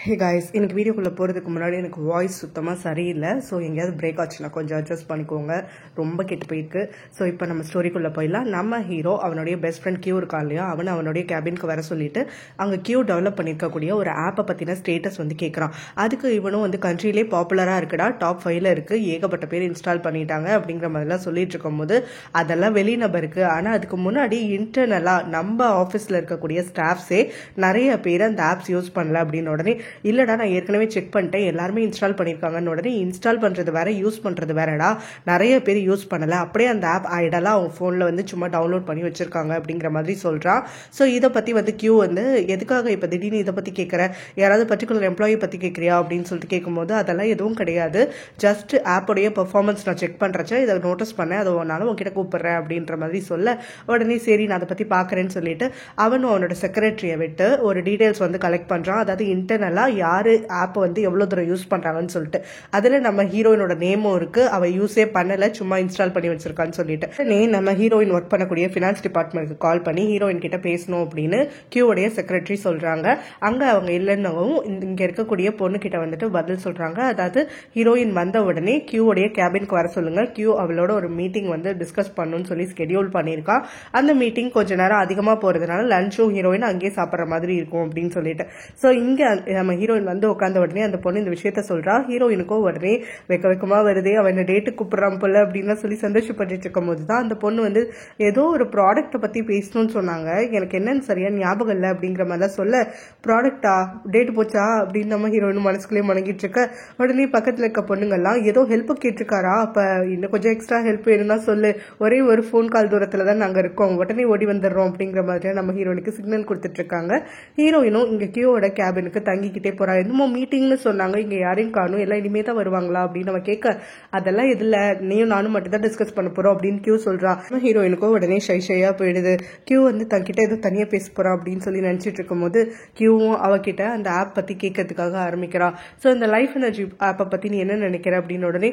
Hey guys, எனக்கு வீடியோக்குள்ளே போகிறதுக்கு முன்னாடி எனக்கு வாய்ஸ் சுத்தமாக சரியில்லை. ஸோ எங்கேயாவது பிரேக் ஆச்சுன்னா கொஞ்சம் அட்ஜஸ்ட் பண்ணிக்கோங்க. ரொம்ப கெட்டு போயிருக்கு. ஸோ இப்போ நம்ம ஸ்டோரிக்குள்ளே போயிடலாம். நம்ம ஹீரோ அவனுடைய பெஸ்ட் ஃப்ரெண்ட் கியூ இருக்கா இல்லையா, அவனுடைய கேபினுக்கு வர சொல்லிட்டு அங்கே கியூ டெவலப் பண்ணியிருக்கக்கூடிய ஒரு ஆப்பை பற்றின ஸ்டேட்டஸ் வந்து கேட்குறான். அதுக்கு இவனும் வந்து கண்ட்ரிலே பாப்புலராக இருக்குடா, டாப் 5ல் இருக்குது, ஏகப்பட்ட பேர் இன்ஸ்டால் பண்ணிட்டாங்க அப்படிங்கிற மாதிரிலாம் சொல்லிட்டு இருக்கும்போது அதெல்லாம் வெளிநபருக்கு. ஆனால் அதுக்கு முன்னாடி இன்டர்னலாக நம்ம ஆஃபீஸில் இருக்கக்கூடிய ஸ்டாஃப்ஸே நிறைய பேர் அந்த ஆப்ஸ் யூஸ் பண்ணல அப்படின்னு உடனே, இல்லடா நான் ஏற்கனவே செக் பண்ணிட்டேன், எல்லாருமே இன்ஸ்டால் பண்ணியிருக்காங்கன்னு உடனே, இன்ஸ்டால் பண்ணுறது வேற யூஸ் பண்ணுறது வேறடா, நிறைய பேர் யூஸ் பண்ணலை, அப்படியே அந்த ஆப் ஐடெல்லாம் அவங்க ஃபோனில் வந்து சும்மா டவுன்லோட் பண்ணி வச்சிருக்காங்க அப்படிங்கிற மாதிரி சொல்கிறான். ஸோ இதை பற்றி வந்து கியூ வந்து எதுக்காக இப்போ திடீர்னு இதை பற்றி கேட்குற, யாராவது பர்டிகுலர் எம்ப்ளாயி பற்றி கேட்குறியா அப்படின்னு சொல்லிட்டு கேட்கும்போது அதெல்லாம் எதுவும் கிடையாது, ஜஸ்ட் ஆப்போடைய பெர்ஃபார்மன்ஸ் நான் செக் பண்ணுறச்ச இதை நோட்டீஸ் பண்ணேன், அதை ஒன்றாலும் உங்ககிட்ட கூப்பிட்றேன் அப்படின்ற மாதிரி சொல்ல உடனே சரி நான் அதை பற்றி பார்க்குறேன்னு சொல்லிட்டு அவனும் அவனோட செக்ரட்டரியை விட்டு ஒரு டீட்டெயில்ஸ் வந்து கலெக்ட் பண்ணுறான். அதாவது இன்டர்னலாக யார் ஆப்பை வந்து எவ்வளோ தூரம் யூஸ் பண்ணுறாங்கன்னு சொல்லிட்டு. அதில் நம்ம ஹீரோயினோட நேமும் இருக்குது, அவள் யூஸே பண்ணலை, சும்மா இன்ஸ்டால் பண்ணி வச்சிருக்கான்னு சொல்லிட்டு. நம்ம ஹீரோயின் ஒர்க் பண்ணக்கூடிய ஃபினான்ஸ் டிபார்ட்மெண்ட்டுக்கு கால் பண்ணி ஹீரோயின் கிட்ட பேசணும் அப்படின்னு கியூவோடைய செக்ரட்டரி சொல்கிறாங்க. அங்கே அவங்க இல்லைன்னவும் இங்கே இருக்கக்கூடிய பொண்ணுக்கிட்ட வந்துட்டு பதில் சொல்கிறாங்க. அதாவது ஹீரோயின் வந்த உடனே கியூவோடைய கேபினுக்கு வர சொல்லுங்கள், கியூ அவளோட ஒரு மீட்டிங் வந்து டிஸ்கஸ் பண்ணணும்னு சொல்லி ஸ்கெடியூல் பண்ணியிருக்கா. அந்த மீட்டிங் கொஞ்ச நேரம் அதிகமாக போகிறதுனால லஞ்சும் ஹீரோயின் அங்கேயே சாப்பிட்ற மாதிரி இருக்கும் அப்படின்னு சொல்லிட்டு. ஸோ இங்கே நம்ம ஹீரோயின் வந்து உட்காந்த உடனே அந்த பொண்ணு இந்த விஷயத்த சொல்கிறா. ஹீரோயினுக்கும் உடனே வெக்கமாக வருது, அவன் டேட்டுக்கு கூப்பிட்றான் போல அப்படின்லாம் சொல்லி சந்தோஷப்பட்டு இருக்கும் போது தான் அந்த பொண்ணு வந்து ஏதோ ஒரு ப்ராடக்ட்டை பற்றி பேசணும்னு சொன்னாங்க, எனக்கு என்னன்னு சரியா ஞாபகம் இல்லை அப்படிங்கிற மாதிரிலாம் சொல்ல, ப்ராடக்டா டேட்டு போச்சா அப்படின்னு நம்ம ஹீரோயின் மனசுக்குள்ளேயே முணங்கிட்டு இருக்க. உடனே பக்கத்தில் இருக்க பொண்ணுங்கள்லாம் ஏதோ ஹெல்ப் கேட்டிருக்காரா, அப்போ இன்னும் கொஞ்சம் எக்ஸ்ட்ரா ஹெல்ப் வேணும்னா சொல்லு, ஒரே ஒரு ஃபோன் கால் தூரத்தில் தான் நாங்கள் இருக்கோம், உடனே ஓடி வந்துடுறோம் அப்படிங்கிற மாதிரியா நம்ம ஹீரோயினுக்கு சிக்னல் கொடுத்துட்டு இருக்காங்க. ஹீரோயினும் இங்கே கியூவோட கேபினுக்கு தங்கிக்கிட்டே போறா. என்னமோ மீட்டிங்னு சொன்னாங்க, இங்க யாரையும் காணும், எல்லாம் இனிமே தான் வருவாங்களா அப்படின்னு நம்ம கேட்க, அதெல்லாம் இதுல நீயும் நானும் மட்டும் தான் டிஸ்கஸ் பண்ண போறோம் அப்படின்னு கியூ சொல்றா. ஹீரோயினுக்கும் உடனே ஷையா போயிடுது. கியூ வந்து தங்கிட்ட ஏதோ தனியா பேச போறான் அப்படின்னு சொல்லி நினைச்சிட்டு இருக்கும் போது கியூவும் அவகிட்ட அந்த ஆப் பத்தி கேட்கறதுக்காக ஆரம்பிக்கிறா. ஸோ இந்த லைஃப் எனர்ஜி ஆப்பை பத்தி நீ என்ன நினைக்கிற அப்படின்னு உடனே,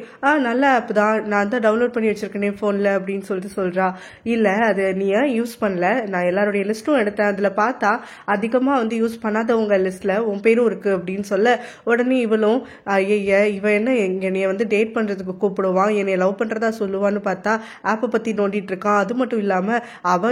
நல்ல ஆப் தான், நான் தான் டவுன்லோட் பண்ணி வச்சிருக்கேன் போன்ல அப்படின்னு சொல்லிட்டு சொல்றா. இல்ல அது நீ யூஸ் பண்ணல, நான் எல்லாருடைய லிஸ்ட்டும் எடுத்தேன், அதுல பார்த்தா அதிகமா வந்து யூஸ் பண்ணாதவங்க லிஸ்ட்ல உன் பேரும் இருக்கு அப்படின்னு சொல்ல, உடனே இவளும் ஐய இவன் என்ன என்னைய வந்து டேட் பண்றதுக்கு கூப்பிடுவான், என்னைய லவ் பண்றதா சொல்லுவான்னு பார்த்தா ஆப்பை பத்தி நோண்டிட்டு இருக்கான், அது மட்டும் இல்லாம அவ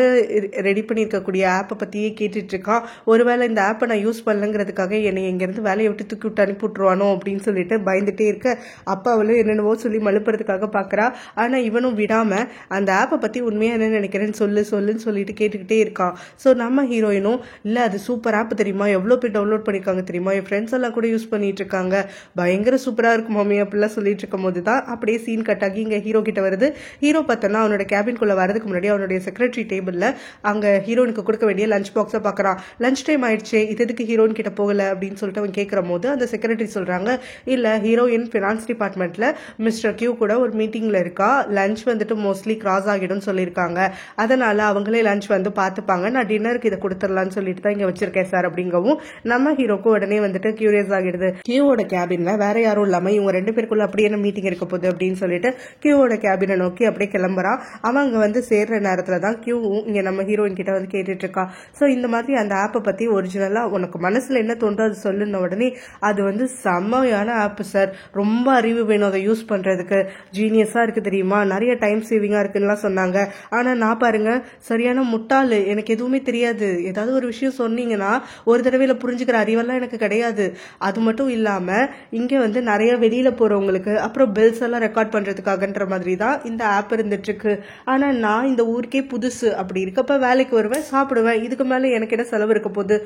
ரெடி பண்ணியிருக்கக்கூடிய ஆப்பை பத்தியே கேட்டுட்டு இருக்கான், ஒருவேளை இந்த ஆப்பை நான் யூஸ் பண்ணலங்கிறதுக்காக என்னை இங்கிருந்து வேலையை விட்டு தூக்கி விட்டு அனுப்பிவிட்டுருவானோ அப்படின்னு சொல்லிட்டு பயந்துட்டே இருக்க, அப்பா அவளும் என்னென்னவோ சொல்லி மழுப்புறதுக்காக பாக்குறா. ஆனா இவனும் விடாம அந்த ஆப்பை பத்தி உண்மையா என்ன நினைக்கிறேன்னு சொல்லுன்னு சொல்லிட்டு கேட்டுக்கிட்டே இருக்கான். ஸோ நம்ம ஹீரோயினும் இல்ல அது சூப்பர் ஆப் தெரியுமா, எவ்வளவு பேர் டவுன்லோட் பண்ணிருக்காங்க தெரியுமா, என் ஃப்ரெண்ட்ஸ் எல்லாம் கூட யூஸ் பண்ணிட்டு இருக்காங்க, பயங்கர சூப்பரா இருக்கும் மாமி அப்படிலாம் சொல்லிட்டு இருக்கும் போது தான் அப்படியே சீன் கட் ஆகி இங்க ஹீரோ கிட்ட வருது. ஹீரோ பார்த்தோன்னா அவனோட கேபின்குள்ள வரதுக்கு முன்னாடி அவனுடைய செக்ரட்டரி டேபிள்ல அங்க ஹீரோனுக்கு கொடுக்க வேண்டிய லஞ்ச் பாக்ஸை பாக்குறான். லஞ்ச் டைம் ஆயிடுச்சு, இது எதுக்கு ஹீரோயின் கிட்ட போகல அப்படின்னு சொல்லிட்டு அவன் கேட்கிற போது அந்த செக்ரட்டரி சொல்றாங்க, இல்ல ஹீரோயின் பினான்ஸ் டிபார்ட்மெண்ட்ல மிஸ்டர் கியூ கூட ஒரு மீட்டிங்ல இருக்கா, லஞ்ச் வந்துட்டு மோஸ்ட்லி கிராஸ் ஆகிடும் சொல்லியிருக்காங்க, அதனால அவங்களே லஞ்ச் வந்து பார்த்துப்பாங்க, நான் டின்னருக்கு இதை கொடுத்துடலான்னு சொல்லிட்டு தான் இங்க வச்சிருக்கேன் சார் அப்படிங்கவும் நம்ம ஹீரோக்கு உடனே வந்துட்டு கியூரியஸ் ஆகிடுது. கியூவோட கேபின்ல வேற யாரும் இல்லாம இவங்க ரெண்டு பேருக்குள்ள அப்படி என்ன மீட்டிங் இருக்க போகுது அப்படின்னு சொல்லிட்டு கியூவோட கேபினை நோக்கி அப்படியே கிளம்புறான். அவங்க வந்து சேர்ற நேரத்துல தான் கியூ இங்க நம்ம ஹீரோயின் கிட்ட வந்து கேட்டுட்டு இருக்கா. ஸோ இந்த மாதிரி அந்த ஆப்பை பத்தி ஒரிஜினலா உனக்கு மனசுல என்ன தோன்றோ அது சொல்லுன உடனே, அது வந்து செம்மையான ஆப் சார், ரொம்ப அறிவு வேணும் அதை யூஸ் பண்றதுக்கு, ஜீனியஸா இருக்கு தெரியுமா, நிறைய டைம் சேவிங்கா இருக்குன்னு சொன்னாங்க, ஆனா நான் பாருங்க சரியான முட்டாளு, எனக்கு எதுவுமே தெரியாது, ஏதாவது ஒரு விஷயம் சொன்னீங்கன்னா ஒரு தடவையில புரிஞ்சுக்கிற அறிவெல்லாம் எனக்கு கிடையாது, அது மட்டும் இல்லாம இங்க வந்து நிறைய வெளியில போறவங்களுக்கு அப்புறம் பில்ஸ் எல்லாம் ரெக்கார்ட் பண்றதுக்காகன்ற மாதிரி தான் இந்த ஆப் இருந்துட்டு இருக்கு, ஆனா நான் இந்த ஊருக்கே புதுசு, அப்படி இருக்கப்ப வேலைக்கு வருவேன் சாப்பிடுவேன், இதுக்கு மேல எனக்கு என்ன செலவு இருக்க போகுது,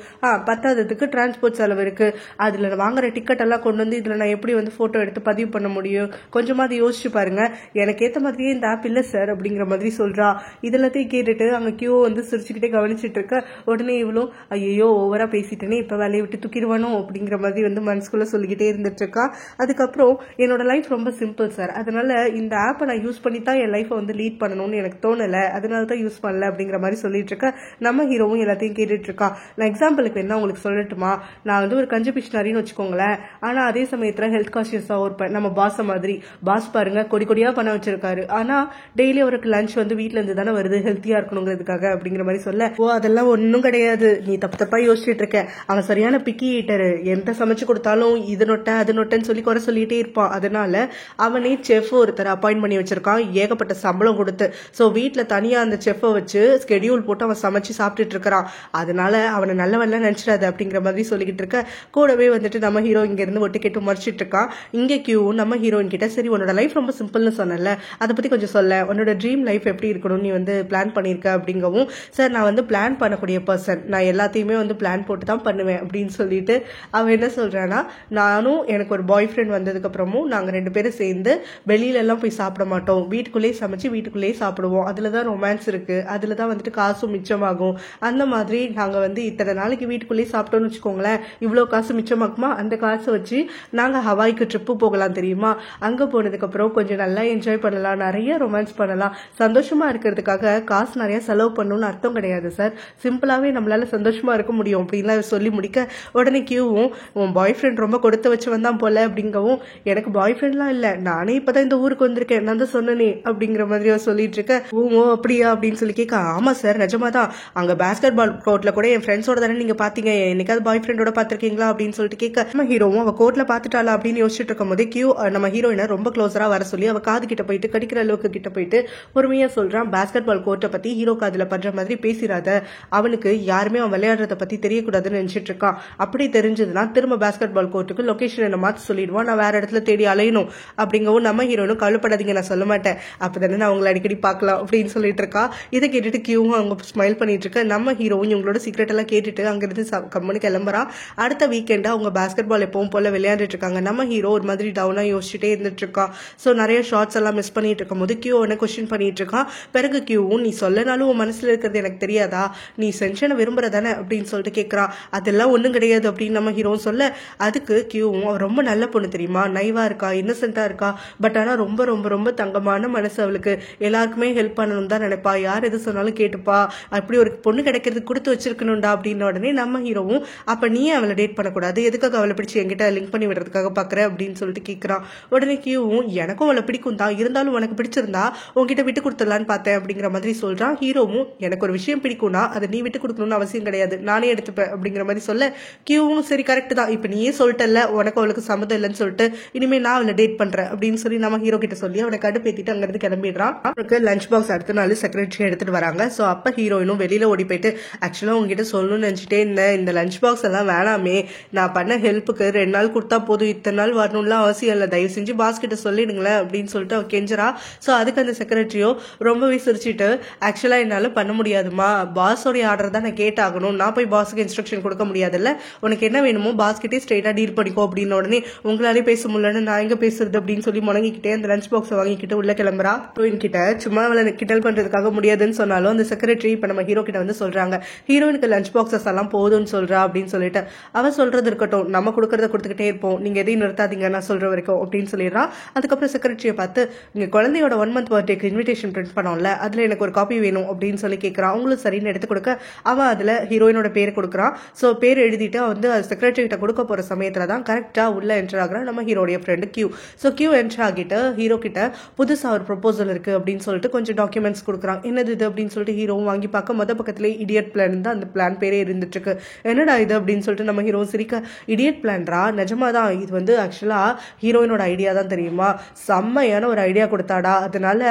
பத்தாததுக்கு டிரான்ஸ்போர்ட் செலவு இருக்கு, அதுல வாங்குற டிக்கெட் எல்லாம் கொண்டு வந்து இதுல நான் எப்படி வந்து போட்டோ எடுத்து பதிவு பண்ண முடியும், கொஞ்சமாவது யோசிச்சு பாருங்க, எனக்கு ஏத்த மாதிரியே இந்த ஆப் இல்ல சார் அப்படிங்கிற மாதிரி சொல்றா. இதெல்லாத்தையும் கேட்டுட்டு அங்க கியூ வந்து சிரிச்சுக்கிட்டே கவனிச்சுட்டு இருக்க. உடனே இவளும் ஐயோ ஓவரா பேசிட்டேனே, இப்ப வேலையை விட்டு தூக்கிடுவானோ அப்படிங்கிற மாதிரி வந்து மனசுக்குள்ள சொல்லிக்கிட்டே இருந்துட்டு இருக்கா. அதுக்கப்புறம் என்னோட லைஃப் ரொம்ப சிம்பிள் சார், அதனால இந்த ஆப்பை நான் யூஸ் பண்ணி தான் என் லைஃபை வந்து லீட் பண்ணணும்னு எனக்கு தோணல, அதனால தான் யூஸ் பண்ணல அப்படிங்கிற மாதிரி சொல்லிட்டு இருக்க. நம்ம ஹீரோவும் எல்லாத்தையும் கேட்டுட்டு இருக்கான். நான் எக்ஸாம்பிளுக்கு என்ன உங்களுக்கு சொல்லட்டுமா, நான் வந்து ஒரு கஞ்ச பிஷ்னாரின்னு வச்சுக்கோங்களேன், ஆனா அதே சமயத்துல ஹெல்த் கான்சியஸா இருப்பேன், நம்ம பாஸ் மாதிரி. பாஸ் பாருங்க கொடி கொடியா பண்ண வச்சிருக்காரு, ஆனா டெய்லி அவருக்கு லஞ்ச் வந்து வீட்டுல இருந்து தானே வருது, ஹெல்த்தியா இருக்கணுங்கிறதுக்காக அப்படிங்கிற மாதிரி சொல்ல, ஓ அதெல்லாம் ஒன்னும் கிடையாது, நீ தப்பு தப்பா யோசிச்சுட்டு இருக்க, அவன் சரியான பிக்கி ஈட்டர், எந்த சமைச்சு கொடுத்தாலும் இது நொட்ட அது நொட்டன்னு சொல்லி குறை சொல்லிட்டே இருப்பான். அதனால அவனே செஃப் ஒருத்தர் அப்பாயிண்ட் பண்ணி வச்சிருக்கான், ஏகப்பட்ட சம்பளம் கொடுத்து. ஸோ வீட்டில் தனியாக அந்த செஃப்பை வச்சு ஸ்கெடியூல் போட்டு அவன் சமைச்சு சாப்பிட்டுட்டு இருக்கிறான். அதனால அவனை நல்லவன்லாம் நினச்சிடாது அப்படிங்கிற மாதிரி சொல்லிக்கிட்டு இருக்க, கூடவே வந்துட்டு நம்ம ஹீரோ இங்கேருந்து ஒட்டு கேட்டு மறைச்சிட்டு இருக்கான். இங்கே கியூவும் நம்ம ஹீரோயின் கிட்ட, சரி உன்னோட லைஃப் ரொம்ப சிம்பிள்னு சொன்னல, அதை பற்றி கொஞ்சம் சொல்ல, உன்னோட ட்ரீம் லைஃப் எப்படி இருக்கணும்னு நீ வந்து பிளான் பண்ணியிருக்க அப்படிங்கவும், சார் நான் வந்து பிளான் பண்ணக்கூடிய பர்சன், நான் எல்லாத்தையுமே வந்து பிளான் போட்டு தான் பண்ணுவேன் அப்படின்னு சொல்லிட்டு அவன் என்ன சொல்றான்னா, நானும் எனக்கு ஒரு பாய் ஃப்ரெண்ட் வந்ததுக்கு அப்புறமும் நாங்கள் 2 பேரும் சேர்ந்து வெளியில எல்லாம் போய் சாப்பிட மாட்டோம், வீட்டுக்குள்ளேயே சமைச்சு வீட்டுக்குள்ளேயே சாப்பிடுவோம், அதுல தான் ரொமான்ஸ் இருக்கு, அதுல தான் வந்துட்டு காசும் மிச்சமாகும். அந்த மாதிரி நாங்கள் வந்து இத்தனை நாளைக்கு வீட்டுக்குள்ளேயே சாப்பிட்டோம்னு வச்சுக்கோங்களேன், இவ்வளோ காசு மிச்சமாக்குமா, அந்த காசை வச்சு நாங்கள் ஹவாய்க்கு ட்ரிப்பு போகலாம் தெரியுமா, அங்கே போனதுக்கு அப்புறம் கொஞ்சம் நல்லா என்ஜாய் பண்ணலாம், நிறைய ரொமான்ஸ் பண்ணலாம், சந்தோஷமா இருக்கிறதுக்காக காசு நிறைய செலவு பண்ணணும்னு அர்த்தம் கிடையாது சார், சிம்பிளாவே நம்மளால சந்தோஷமா இருக்க முடியும் அப்படின்லாம் சொல்லி முடிக்க, உடனே கியூவும் உன் பாய் ஃப்ரெண்ட் ரொம்ப கொடுத்து வச்சு வந்தான் போல அப்படிங்கவும், எனக்கு பாய் ஃப்ரெண்ட்லாம் இல்லை, நானே இப்பதான் இந்த ஊருக்கு வந்திருக்கேன், நான் தான் சொன்னனே அப்படிங்கிற மாதிரி சொல்லிட்டு இருக்க, ஓ அப்படியா அப்படின்னு சொல்லி கேட்க, ஆமா சார் நிஜமா தான், அங்க பாஸ்கெட் பால் கோர்ட்ல கூட என் ஃப்ரெண்ட்ஸோட தானே நீங்க பாத்தீங்க, என்னைக்காவது பாய் ஃப்ரெண்டோட பாத்திருக்கீங்களா அப்படின்னு சொல்லிட்டு கேட்க, நம்ம ஹீரோவும் அவ கோர்ட்ல பாத்துட்டாளா அப்படின்னு யோசிச்சுட்டு இருக்கும் போது கியூ நம்ம ஹீரோயினை ரொம்ப க்ளோஸரா வர சொல்லி அவ காது கிட்ட போயிட்டு கடிக்கிற அளவுக்கு கிட்ட போயிட்டு பொறுமையா சொல்றான், பாஸ்கெட் பால் கோர்ட்டை பத்தி ஹீரோ காதுல பண்ற மாதிரி பேசிடாத, அவனுக்கு யாருமே அவன் விளையாடுறத பத்தி தெரியக்கூடாதுன்னு நினைச்சிட்டு இருக்கான், அப்படி தெரிஞ்சதுன்னா திரும்ப பாஸ்கெட் பால் கோர்ட்டுக்கு லொகேஷன் என்ன மாத்தி சொல்லிடுவான், நான் வேற இடத்துல தேடி அலையணும் அப்படிங்கவும், நம்ம ஹீரோனும் கவலைப்படாதீங்க நான் சொல்ல மாட்டேன், அப்பதானே நான் அவங்களை அடிக்கடி பார்க்கலாம் அப்படின்னு சொல்லிட்டு இருக்கா. இதை கேட்டுட்டு கியூவும் அவங்க ஸ்மைல் பண்ணிட்டு இருக்க, நம்ம ஹீரோவும் இவங்களோட சீக்ரெட் எல்லாம் கேட்டுட்டு அங்கிருந்து கம்மனு கிளம்புறான். அடுத்த வீக்கெண்டா அவங்க பாஸ்கெட் பால் எப்பவும் போல விளையாண்டுட்டு இருக்காங்க. நம்ம ஹீரோ ஒரு மாதிரி டவுனா யோசிச்சுட்டே இருந்துட்டு இருக்கான். ஸோ நிறைய ஷார்ட்ஸ் எல்லாம் மிஸ் பண்ணிட்டு இருக்கும் போது கியூ உடனே கொஸ்டின் பண்ணிட்டு இருக்கான். பிறகு கியூவும், நீ சொல்லனாலும் உன் மனசுல இருக்கிறது எனக்கு தெரியாதா, நீ சென்ஷனை விரும்புறதானே அப்படின்னு சொல்லிட்டு கேட்கறான். அதெல்லாம் ஒன்றும் கிடையாது அப்படின்னு நம்ம ஹீரோவும் சொல்ல, அதுக்கு கியூவும் அவ ரொம்ப நல்ல பொண்ணு தெரியுமா, நைவா இருக்கா, இன்னசென்ட்டா இருக்கா, பட் ஆனா ரொம்ப ரொம்ப ரொம்ப தங்கமான மனசு அவளுக்கு, எல்லாருக்குமே ஹெல்ப் பண்ணணும் தான் நினைப்பா, யார் எது சொன்னாலும் கேட்டுப்பா, அப்படி ஒரு பொண்ணு கிடைக்கிறதுக்கு கொடுத்து வச்சிருக்கணும்டா அப்படின்னு உடனே நம்ம ஹீரோவும், அப்ப நீ அவளை டேட் பண்ணக்கூடாது, எதுக்காக அவளை பிடிச்சி என்கிட்ட லிங்க் பண்ணி விடுறதுக்காக பாக்குற அப்படின்னு சொல்லிட்டு கேட்கறான். உடனே கியூவும், எனக்கும் அவளை பிடிக்கும் தான், இருந்தாலும் உனக்கு பிடிச்சிருந்தா உன்கிட்ட விட்டு கொடுத்துடலான்னு பார்த்தேன் அப்படிங்கிற மாதிரி சொல்றான். ஹீரோவும், எனக்கு ஒரு விஷயம் பிடிக்கும்னா அதை நீ விட்டு கொடுக்கணும்னு அவசியம் கிடையாது, நானே எடுத்துப்பேன் அப்படிங்கிற மாதிரி சொல்ல, கியூவும் சரி கரெக்ட் தான், இப்ப நீயே சொல்லிட்டல உனக்கு அவளுக்கு சம்மதம் இல்லைன்னு சொல்லிட்டு, இனிமே நான் அவளை டேட் பண்றேன் அப்படின்னு சொல்லி நம்ம ஹீரோ கிட்ட சொல்லி அவனை கடுப்பேத்திட்டு அங்கிருந்து கிளம்பிடுறான். அவனுக்கு லஞ்ச் பாக்ஸ் அடுத்த நாள் செக்ரட்டரி எடுத்துட்டு வராங்க. ஸோ அப்ப ஹீரோயினும் வெளியில ஓடி போயிட்டு, ஆக்சுவலா உங்ககிட்ட சொல்லணும்னு நினைச்சிட்டே இருந்தேன், இந்த லஞ்ச் பாக்ஸ் எல்லாம் வேணாமே, நான் பண்ண ஹெல்ப்புக்கு 2 நாள் கொடுத்தா போதும், இத்தனை நாள் வரணும்லாம் அவசியம் இல்லை, தயவு செஞ்சு பாஸ் கிட்ட சொல்லிடுங்களேன் அப்படின்னு சொல்லிட்டு அவ கெஞ்சரா. ஸோ அதுக்கு அந்த செக்ரட்டரியோ ரொம்பவே சிரிச்சிட்டு, ஆக்சுவலா என்னால பண்ண முடியாதுமா, பாஸோடைய ஆர்டர் தான் நான் கேட்டாகணும், நான் போய் பாஸுக்கு இன்ஸ்ட்ரக்ஷன் கொடுக்க முடியாதுல்ல, உனக்கு என்ன வேணுமோ பாஸ் கிட்டே ஸ்ட்ரெயிட்டா டீல் பண்ணிக்கோ அப்படின்னு உடனே, உங்களாலே பேச முடியலன்னு நான் எங்க பேசுறது அப்படின்னு சொல்லி முடங்கிக்கிட்டே அந்த லஞ்ச் பாக்ஸை வாங்கிக்கிட்டு உள்ள கிளம்புறா. ஹீரோயின் கிட்ட சும்மா அவளை கிண்டல் பண்றதுக்காக முடியாதுன்னு சொன்னாலும் அந்த செக்ரட்டரி இப்ப நம்ம ஹீரோ கிட்ட வந்து சொல்றாங்க, ஹீரோயினுக்கு லஞ்ச் பாக்ஸஸ் எல்லாம் போதும்னு சொல்றா அப்படின்னு சொல்லிட்டு, அவ சொல்றது இருக்கட்டும், நம்ம கொடுக்கறத கொடுத்துக்கிட்டே இருப்போம், நீங்க எதையும் நிறுத்தாதீங்க நான் சொல்ற வரைக்கும் அப்படின்னு சொல்லிடுறான். அதுக்கப்புறம் செக்ரட்டரியை பார்த்து, நீங்க குழந்தையோட 1 month பர்த்டேக்கு இன்விடேஷன் பிரிண்ட் பண்ணோம்ல, அதுல எனக்கு ஒரு காப்பி வேணும் அப்படின்னு சொல்லி கேட்கறான். அவங்களும் சரின்னு எடுத்து கொடுக்க, அவன் அதுல ஹீரோயினோட பேர் கொடுக்குறான். ஸோ பேர் எழுதிட்டு வந்து செக்ரட்டரி கிட்ட கொடுக்க போற சமயத்துல தான் கரெக்டா உள்ள என்டர் ஆகுறான் நம்ம ஹீரோடைய friend Q. So Q enter ஆகிட்டு ஹீரோ கிட்ட புதுசா ஒரு ப்ரொபோசல் இருக்கு அப்படின்னு சொல்லிட்டு கொஞ்சம் டாக்குமெண்ட்ஸ் கொடுக்குறான். என்னது இது அப்படின்னு சொல்லிட்டு ஹீரோவும் வாங்கி பார்க்க, மொத பக்கத்துல இடியட் பிளான் தான் அந்த பிளான் பேரே இருந்துட்டு இருக்கு. என்னடா இது அப்படின்னு சொல்லிட்டு நம்ம ஹீரோ சிரிக்க, இடியட் பிளான்ரா, நிஜமாதான் இது வந்து ஆக்சுவலா ஹீரோயினோட ஐடியா தான் தெரியுமா, செம்மையான ஒரு ஐடியா கொடுத்தாடா, அதனால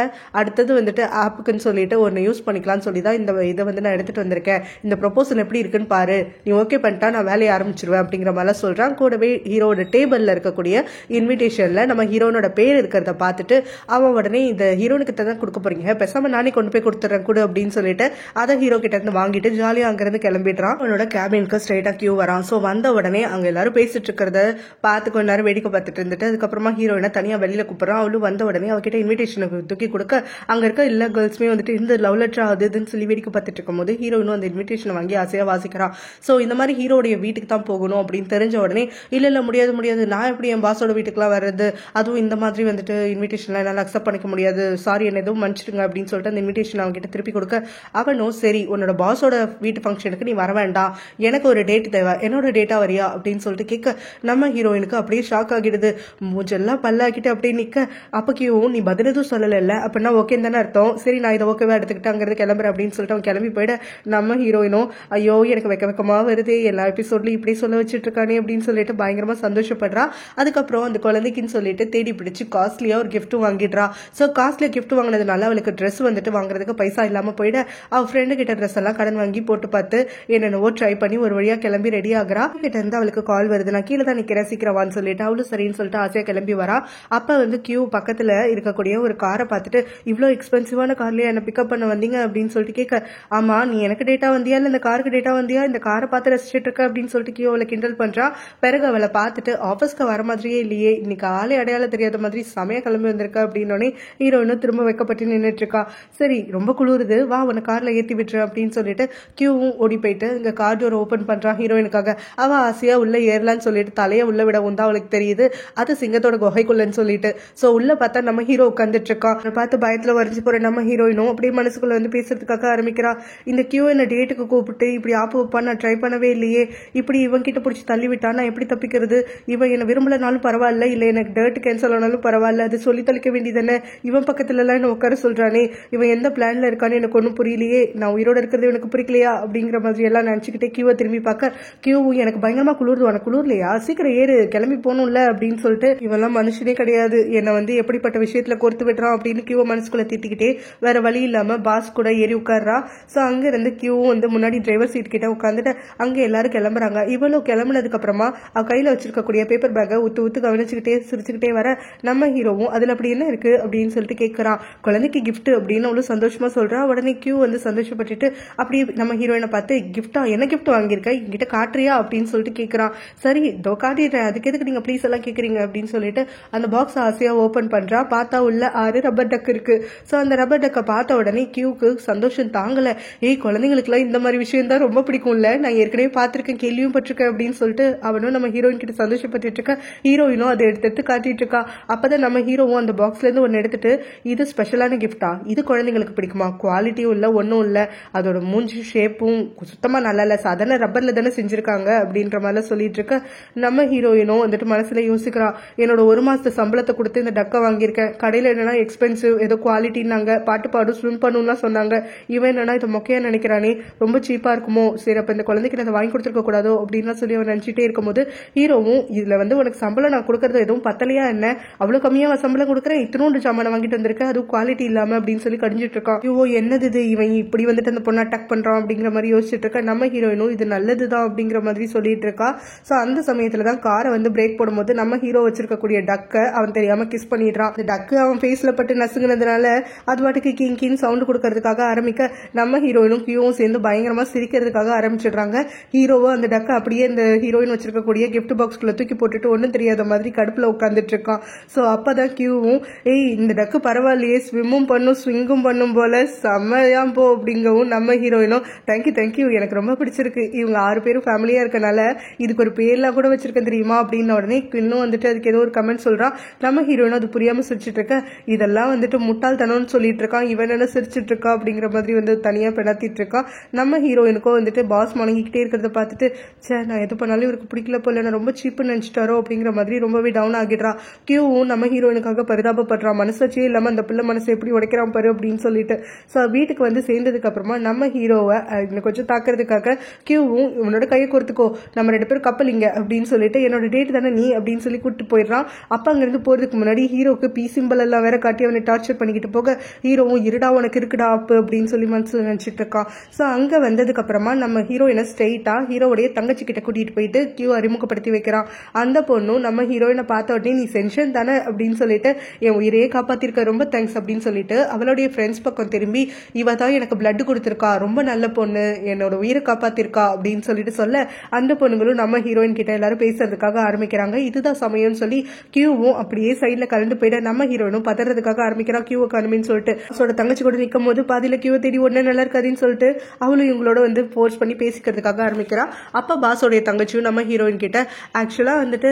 அடுத்தது வந்துட்டு ஆப்புக்குன்னு சொல்லிட்டு ஒன்னு யூஸ் பண்ணிக்கலாம்னு சொல்லி தான் இந்த இதை வந்து நான் எடுத்துட்டு வந்திருக்கேன், இந்த ப்ரொபோசல் எப்படி இருக்குன்னு பாரு, நீ ஓகே பண்ணிட்டா நான் வேலையை ஆரம்பிச்சிருவேன் அப்படிங்கிற மாதிரி சொல்றான். கூடவே ஹீரோட டேபிள்ல இருக்கக்கூடிய இன்விடேஷன்ல நம்ம ஹீரோனோட பேர் இருக்கிறத பார்த்துட்டு அவன் உடனே, இந்த ஹீரோனுக்கு தான் கொடுக்க போறீங்க, பேசாம நானே கொண்டு போய் கொடுத்துறேன் கூட அப்படின்னு சொல்லிட்டு அதை ஹீரோ கிட்ட இருந்து வாங்கிட்டு ஜாலியா அங்கிருந்து கிளம்பிடுறான். அவனோட கேபினுக்கு ஸ்ட்ரைட்டா கியூ வரான். ஸோ வந்த உடனே அங்க எல்லாரும் பேசிட்டு இருக்கிறத பார்த்து கொஞ்ச நேரம் வேடிக்கை பார்த்துட்டு இருந்துட்டு அதுக்கப்புறமா ஹீரோயினை தனியா வெளியில கூப்பிடுறான். அவளும் வந்த உடனே அவகிட்ட இன்விடேஷனுக்கு தூக்கி கொடுக்க, அங்க இருக்க எல்லா கேர்ள்ஸுமே வந்துட்டு இந்த லவ் லெட்டர் ஆகுதுன்னு சொல்லி வேடிக்கை பார்த்துட்டு இருக்கும் போது ஹீரோயினும் அந்த இன்விடேஷனை வாங்கி ஆசையா வாசிக்கிறான். ஸோ இந்த மாதிரி ஹீரோடைய வீட்டுக்கு தான் போகணும் அப்படின்னு தெரிஞ்ச உடனே, இல்ல முடியாது முடியாது, நான் எப்படி என் பாஸோட வீட்டுக்குலாம் வர்றது, அதுவும் இந்த மாதிரி வந்துட்டு இன்விடேஷன்லாம் என்னால் அக்செப்ட் பண்ணிக்க முடியாது, சாரி என்ன எதுவும் மன்னிச்சிடுங்க அப்படின்னு சொல்லிட்டு அந்த இன்விடேஷன் அவங்க கிட்ட திருப்பி கொடுக்க, அவனும் சரி உன்னோட பாஸோட வீட்டு ஃபங்க்ஷனுக்கு நீ வர வேண்டாம், எனக்கு ஒரு டேட் தேவை, என்னோட டேட்டா வரியா அப்படின்னு சொல்லிட்டு கேட்க, நம்ம ஹீரோயினுக்கு அப்படியே ஷாக் ஆகிடுது. மூஞ்செல்லாம் பல்லாக்கிட்டு அப்படியே நிக்க, அப்பக்கியும் நீ பதில் எதுவும் சொல்லல, அப்படின்னா ஓகே தானே அர்த்தம், சரி நான் இதை ஓகேவா எடுத்துக்கிட்டு அங்கிருந்து கிளம்புறேன் அப்படின்னு சொல்லிட்டு அவன் கிளம்பி போயிட, நம்ம ஹீரோயினும் ஐயோ எனக்கு வெக்க வெக்கமா வருது, எல்லா எபிசோட்லயும் இப்படி சொல்ல வச்சுட்டு இருக்கானே அப்படின்னு சொல்லிட்டு பயங்கரமா சந்தோஷப்படுறா. அதுக்கப்புறம் அந்த குழந்தைக்குன்னு சொல்லிட்டு தேடி பிடிச்சு காஸ்ட்லியா ஒரு கிஃப்ட் வாங்கிடுறா. ஸோ காஸ்ட்லியா கிஃப்ட் வாங்கினதுனால அவளுக்கு ட்ரெஸ் வந்துட்டு வாங்குறதுக்கு பைசா இல்லாம போயிட அவ ஃப்ரெண்டு கிட்ட ட்ரெஸ் எல்லாம் கடன் வாங்கி போட்டு பார்த்து என்னென்னவோ ட்ரை பண்ணி ஒரு வழியா கிளம்பி ரெடி ஆகுறா. கிட்ட இருந்து அவளுக்கு கால் வருது, நான் கீழே தான் நிக்கிறேன் சீக்கிரவான்னு சொல்லிட்டு அவளும் சரின்னு சொல்லிட்டு ஆசையா கிளம்பி வரா. அப்ப வந்து கியூ பக்கத்துல இருக்கக்கூடிய ஒரு காரை பார்த்துட்டு இவ்வளோ எக்ஸ்பென்சிவான கார்லயே என்ன பிக்கப் பண்ண வந்தீங்க அப்படின்னு சொல்லிட்டு கேட்க, ஆமா நீ எனக்கு டேட்டா வந்தியா இல்ல இந்த காருக்கு டேட்டா வந்தியா, இந்த காரை பார்த்து ரசிச்சுட்டு இருக்க அப்படின்னு சொல்லிட்டு கியூ அவளை கிண்டல் பண்றா. பிறகு அவளை பார்த்துட்டு ஆஃபீஸ்க்கு வர மாதிரியே இல்லையே, இன்னைக்கு ஆளே அடையாளம் தெரியாத மாதிரி சமய கிளம்பி வந்திருக்க அப்படின்னோடனே ஹீரோயினும் திரும்ப வைக்கப்பட்டு நின்றுட்டு இருக்கா. சரி ரொம்ப குளிருது, வா உன கார்ல ஏத்தி விட்டுரு அப்படின்னு சொல்லிட்டு கியூவும் ஓடி போயிட்டு இங்க கார் டோர் ஓபன் பண்றா ஹீரோயினுக்காக. அவ ஆசையா உள்ள ஏறலான்னு சொல்லிட்டு தலையை உள்ள விடவும் தான் அவளுக்கு தெரியுது அது சிங்கத்தோட குகைக்குள்ளன்னு சொல்லிட்டு. சோ உள்ள பார்த்தா நம்ம ஹீரோ உட்காந்துட்டு இருக்கான். பார்த்து பயத்துல வரைஞ்சு போற நம்ம ஹீரோயினும் அப்படியே மனசுக்குள்ள வந்து பேசுறதுக்காக ஆரம்பிக்கிறா. இந்த கியூ என்ன டேட்டுக்கு கூப்பிட்டு இப்படி ஆப்பு வைப்பான்னு நான் ட்ரை பண்ணவே இல்லையே, இப்படி இவன் கிட்ட பிடிச்சி தள்ளி விட்டா நான் எப்படி தப்பிக்கிறது, இவன் என்ன விரும்பலனாலும் பரவாயில்ல, இல்ல எனக்கு டேட் கேன்சல் ஆனாலும் பரவாயில்ல, அது சொல்லி தொலைக்க வேண்டியதானே, இவன் பக்கத்துல எல்லாம் என்ன உட்கார சொல்றானே, இவன் எந்த பிளான்ல இருக்கான்னு எனக்கு ஒன்றும் புரியலையே, நான் உயிரோட இருக்கிறது எனக்கு பிடிக்கலையா அப்படிங்கிற மாதிரி எல்லாம் நினைச்சுக்கிட்டே கியூவை திரும்பி பார்க்க கியூவும் எனக்கு பயங்கரமா குளிர்து, உனக்கு குளிர்லையா, சீக்கிரம் ஏறு கிளம்பி போகணும்ல அப்படின்னு சொல்லிட்டு இவெல்லாம் மனுஷனே கிடையாது, என்னை வந்து எப்படிப்பட்ட விஷயத்துல கோர்த்து விடுறான் அப்படின்னு கியூவை மனசுக்குள்ள திட்டிக்கிட்டே வேற வழி இல்லாம பாஸ் கூட ஏறி உட்கார்றா. ஸோ அங்க இருந்து கியூவும் வந்து முன்னாடி டிரைவர் சீட் கிட்ட உட்காந்துட்டு அங்க எல்லாரும் கிளம்புறாங்க. இவளும் கிளம்புனதுக்கு அப்புறமா அவ கையில வச்சிருக்கக்கூடிய பேப்பர் பேக்கை ஊத்து கவனிச்சுக்கிட்டே சிரிச்சுக்கிட்டே வர நம்ம ஹீரோவும் அதுல அப்படி என்ன இருக்கு அப்படின்னு சொல்லிட்டு கேட்கறான். குழந்தைக்கு கிஃப்ட் அப்படின்னு அவளும் சந்தோஷமா சொல்றா. உடனே கியூ வந்து சந்தோஷப்பட்டுட்டு அப்படி நம்ம ஹீரோயினை பார்த்து கிஃப்டா என்ன கிஃப்ட் வாங்கியிருக்க என்கிட்ட காட்டுறியா அப்படின்னு சொல்லிட்டு கேட்கறான். சரி இதோ காட்டிடுறேன், அதுக்கு எதுக்கு நீங்க ப்ளீஸ் எல்லாம் கேட்குறீங்க அப்படின்னு சொல்லிட்டு அந்த பாக்ஸ் ஆசையா ஓபன் பண்றா. பார்த்தா உள்ள 6 ரப்பர் டக் இருக்கு. ஸோ அந்த ரப்பர் டக்கை பார்த்த உடனே கியூக்கு சந்தோஷம் தாங்கல. ஏய் குழந்தைங்களுக்குலாம் இந்த மாதிரி விஷயம் தான் ரொம்ப பிடிக்கும்ல, நான் ஏற்கனவே பார்த்திருக்கேன் கேள்வியும் பட்டிருக்கேன் அப்படின்னு சொல்லிட்டு அவனும் நம்ம ஹீரோயின் கிட்ட சந்தோஷப்பட்டு இருக்க. ஹீரோயினும் அதை எடுத்து காட்டிட்டு இருக்கா. அப்பதான் நம்ம ஹீரோவும் அந்த பாக்ஸ்ல இருந்து ஒன்னு எடுத்துட்டு இது ஸ்பெஷலான கிஃப்டா, இது குழந்தைங்களுக்கு பிடிக்குமா, குவாலிட்டியும் இல்ல ஒன்னும் இல்ல, அதோட மூஞ்சி ஷேப்பும் சுத்தமா நல்லா இல்ல, சாதாரண ரப்பர்ல தானே செஞ்சிருக்காங்க அப்படின்ற மாதிரி சொல்லிட்டு இருக்க. நம்ம ஹீரோயினும் வந்துட்டு மனசுல யோசிக்கிறா, என்னோட 1 மாசத்து சம்பளத்தை கொடுத்து இந்த டக்கை வாங்கியிருக்கேன், கடையில என்னன்னா எக்ஸ்பென்சிவ் ஏதோ குவாலிட்டின்னாங்க, பாட்டு பாடும் ஸ்விம் பண்ணுன்னா சொன்னாங்க, இவன் என்னன்னா இதை மொக்கையா நினைக்கிறானே ரொம்ப சீப்பா இருக்குமோ, சரி அப்ப இந்த குழந்தைக்கு அதை வாங்கி கொடுத்துருக்க கூடாதோ அப்படின்னு சொல்லி அவன் நினைச்சிட்டே இருக்கும்போது ஹீரோவும் இதுல வந்து உனக்கு சம்பளம் நான் கொடுக்கறது எதுவும் பத்தலையா என்ன, அவ்வளவு கம்மியா சம்பளம் கொடுக்குறேன், இத்தனோண்டு சாமான வாங்கிட்டு வந்திருக்கேன், அதுவும் குவாலிட்டி இல்லாம அப்படின்னு சொல்லி கடிஞ்சிட்டு இருக்கான். ஐயோ என்னது இது, இவன் இப்படி வந்துட்டு அந்த பொண்ணை அட்டாக் பண்றான் அப்படிங்கிற மாதிரி யோசிச்சுட்டு இருக்கா. நம்ம ஹீரோயினும் இது நல்லதுதான் அப்படிங்கிற மாதிரி சொல்லிட்டு இருக்கா. சோ அந்த சமயத்துலதான் காரை வந்து பிரேக் போடும்போது நம்ம ஹீரோ வச்சிருக்கக்கூடிய டக்கை அவன் தெரியாம கிஸ் பண்ணிடுறான். அந்த டக்கு அவன் ஃபேஸ்ல பட்டு நசுங்கினதுனால அது பாட்டுக்கு கிங் சவுண்ட் கொடுக்கறதுக்காக ஆரம்பிக்க நம்ம ஹீரோயினும் கியூவும் சேர்ந்து பயங்கரமா சிரிக்கிறதுக்காக ஆரம்பிச்சிடுறாங்க. ஹீரோவும் அந்த டக்கை அப்படியே இந்த ஹீரோயின் வச்சிருக்கக்கூடிய கிஃப்ட் பாக்ஸ்குள்ள தூக்கி போட்டுட்டு ஒன்னும் தெரியாத மாதிரி கடுப்புல உட்காந்துட்டு இருக்கான். சோ அப்பதான் கியூவும் ஏய் இந்த டக்கு பரவாயில்லையே, ஸ்விம்மும் பண்ணும் ஸ்விங்கும் பண்ணும் போல செம்மையா போ அப்படிங்கவும் நம்ம ஹீரோயினும் தேங்க்யூ எனக்கு ரொம்ப பிடிச்சிருக்கு, இவங்க 6 பேரும் ஃபேமிலியா இருக்கனால இதுக்கு ஒரு பேர்லாம் கூட வச்சிருக்கேன் தெரியுமா அப்படின்னு உடனே இன்னும் வந்துட்டு அதுக்கு ஏதோ ஒரு கமெண்ட் சொல்றான். நம்ம ஹீரோயினும் அது புரியாம சிரிச்சிட்டு இருக்க, இதெல்லாம் வந்துட்டு முட்டாள்தனம்னு சொல்லிட்டு இருக்கான், இவன் என்ன சிரிச்சிட்டு இருக்கா அப்படிங்கிற மாதிரி வந்து தனியா பெணாத்திட்டு இருக்கான். நம்ம ஹீரோயினுக்கும் வந்துட்டு பாஸ் மணங்கிக்கிட்டே இருக்கிறத பார்த்துட்டு சே நான் எது பண்ணாலும் இவருக்கு பிடிக்கல போல, நான் ரொம்ப சீப்பு நினைச்சிட்டாரோ அப்படிங்கிற மாதிரி ரொம்பவே டவுன் ஆகிடுறா. கியூவும் நம்ம ஹீரோயினுக்காக பரிதாபப்படுறான், மனசாட்சியே இல்லாம அந்த பிள்ளை மனசை எப்படி உடைக்கிறான் பாரு அப்படின்னு சொல்லிட்டு. ஸோ வீட்டுக்கு வந்து சேர்ந்ததுக்கு அப்புறமா நம்ம ஹீரோவை இன்னும் கொஞ்சம் தாக்குறதுக்காக கியூவும் உன்னோட கையை கொடுத்துக்கோ, நம்ம 2 பேரும் கப்பலிங்க அப்படின்னு சொல்லிட்டு என்னோட டேட் தானே நீ அப்படின்னு சொல்லி கூப்பிட்டு போயிடுறான். அப்ப அங்கிருந்து போறதுக்கு முன்னாடி ஹீரோக்கு பி சிம்பிள் எல்லாம் வேற காட்டி அவனை டார்ச்சர் பண்ணிக்கிட்டு போக ஹீரோவும் இருடா உனக்கு இருக்குடா அப்பு அப்படின்னு சொல்லி மனசுல நினைச்சிட்டு இருக்கான். ஸோ அங்க வந்ததுக்கு அப்புறமா நம்ம ஹீரோயினை ஸ்ட்ரெயிட்டா ஹீரோடைய தங்கச்சி கிட்ட கூட்டிட்டு போயிட்டு கியூ அறிமுகப்படுத்தி வைக்கிறான். அந்த பொண்ணும் நம்ம ஹீரோயினை பார்த்த உடனே நீ சென்ஷன் தானே அப்படின்னு சொல்லிட்டு என் உயிரையே காப்பாத்திருக்க ரொம்ப தேங்க்ஸ் அப்படின்னு சொல்லிட்டு அவளுடைய ஃப்ரெண்ட்ஸ் பக்கம் திரும்பி இவ தான் எனக்கு பிளட் கொடுத்திருக்கா, ரொம்ப நல்ல பொண்ணு, என்னோட உயிரை காப்பாத்திருக்கா அப்படின்னு சொல்லிட்டு சொல்ல அந்த பொண்ணுங்களும் நம்ம ஹீரோயின் கிட்ட எல்லாரும் பேசுறதுக்காக ஆரம்பிக்கிறாங்க. இதுதான் சமயம்னு சொல்லி கியூவும் அப்படியே சைட்ல கலந்து போயிட நம்ம ஹீரோயினும் பதறதுக்காக ஆரம்பிக்கிறான் கியூவை காணுமேன்னு சொல்லிட்டு. அவளோட தங்கச்சி கூட நிற்கும் போது பாதியில கியூவை தேடி ஒண்ணு நல்லா இருக்காதுன்னு சொல்லிட்டு அவளும் இவங்களோட வந்து ஃபோர்ஸ் பண்ணி பேசிக்கிறதுக்காக ஆரம்பிக்கிறா. அப்ப பாஸோடைய தங்கச்சியும் நம்ம ஹீரோயின் கிட்ட ஆக்சுவலா வந்துட்டு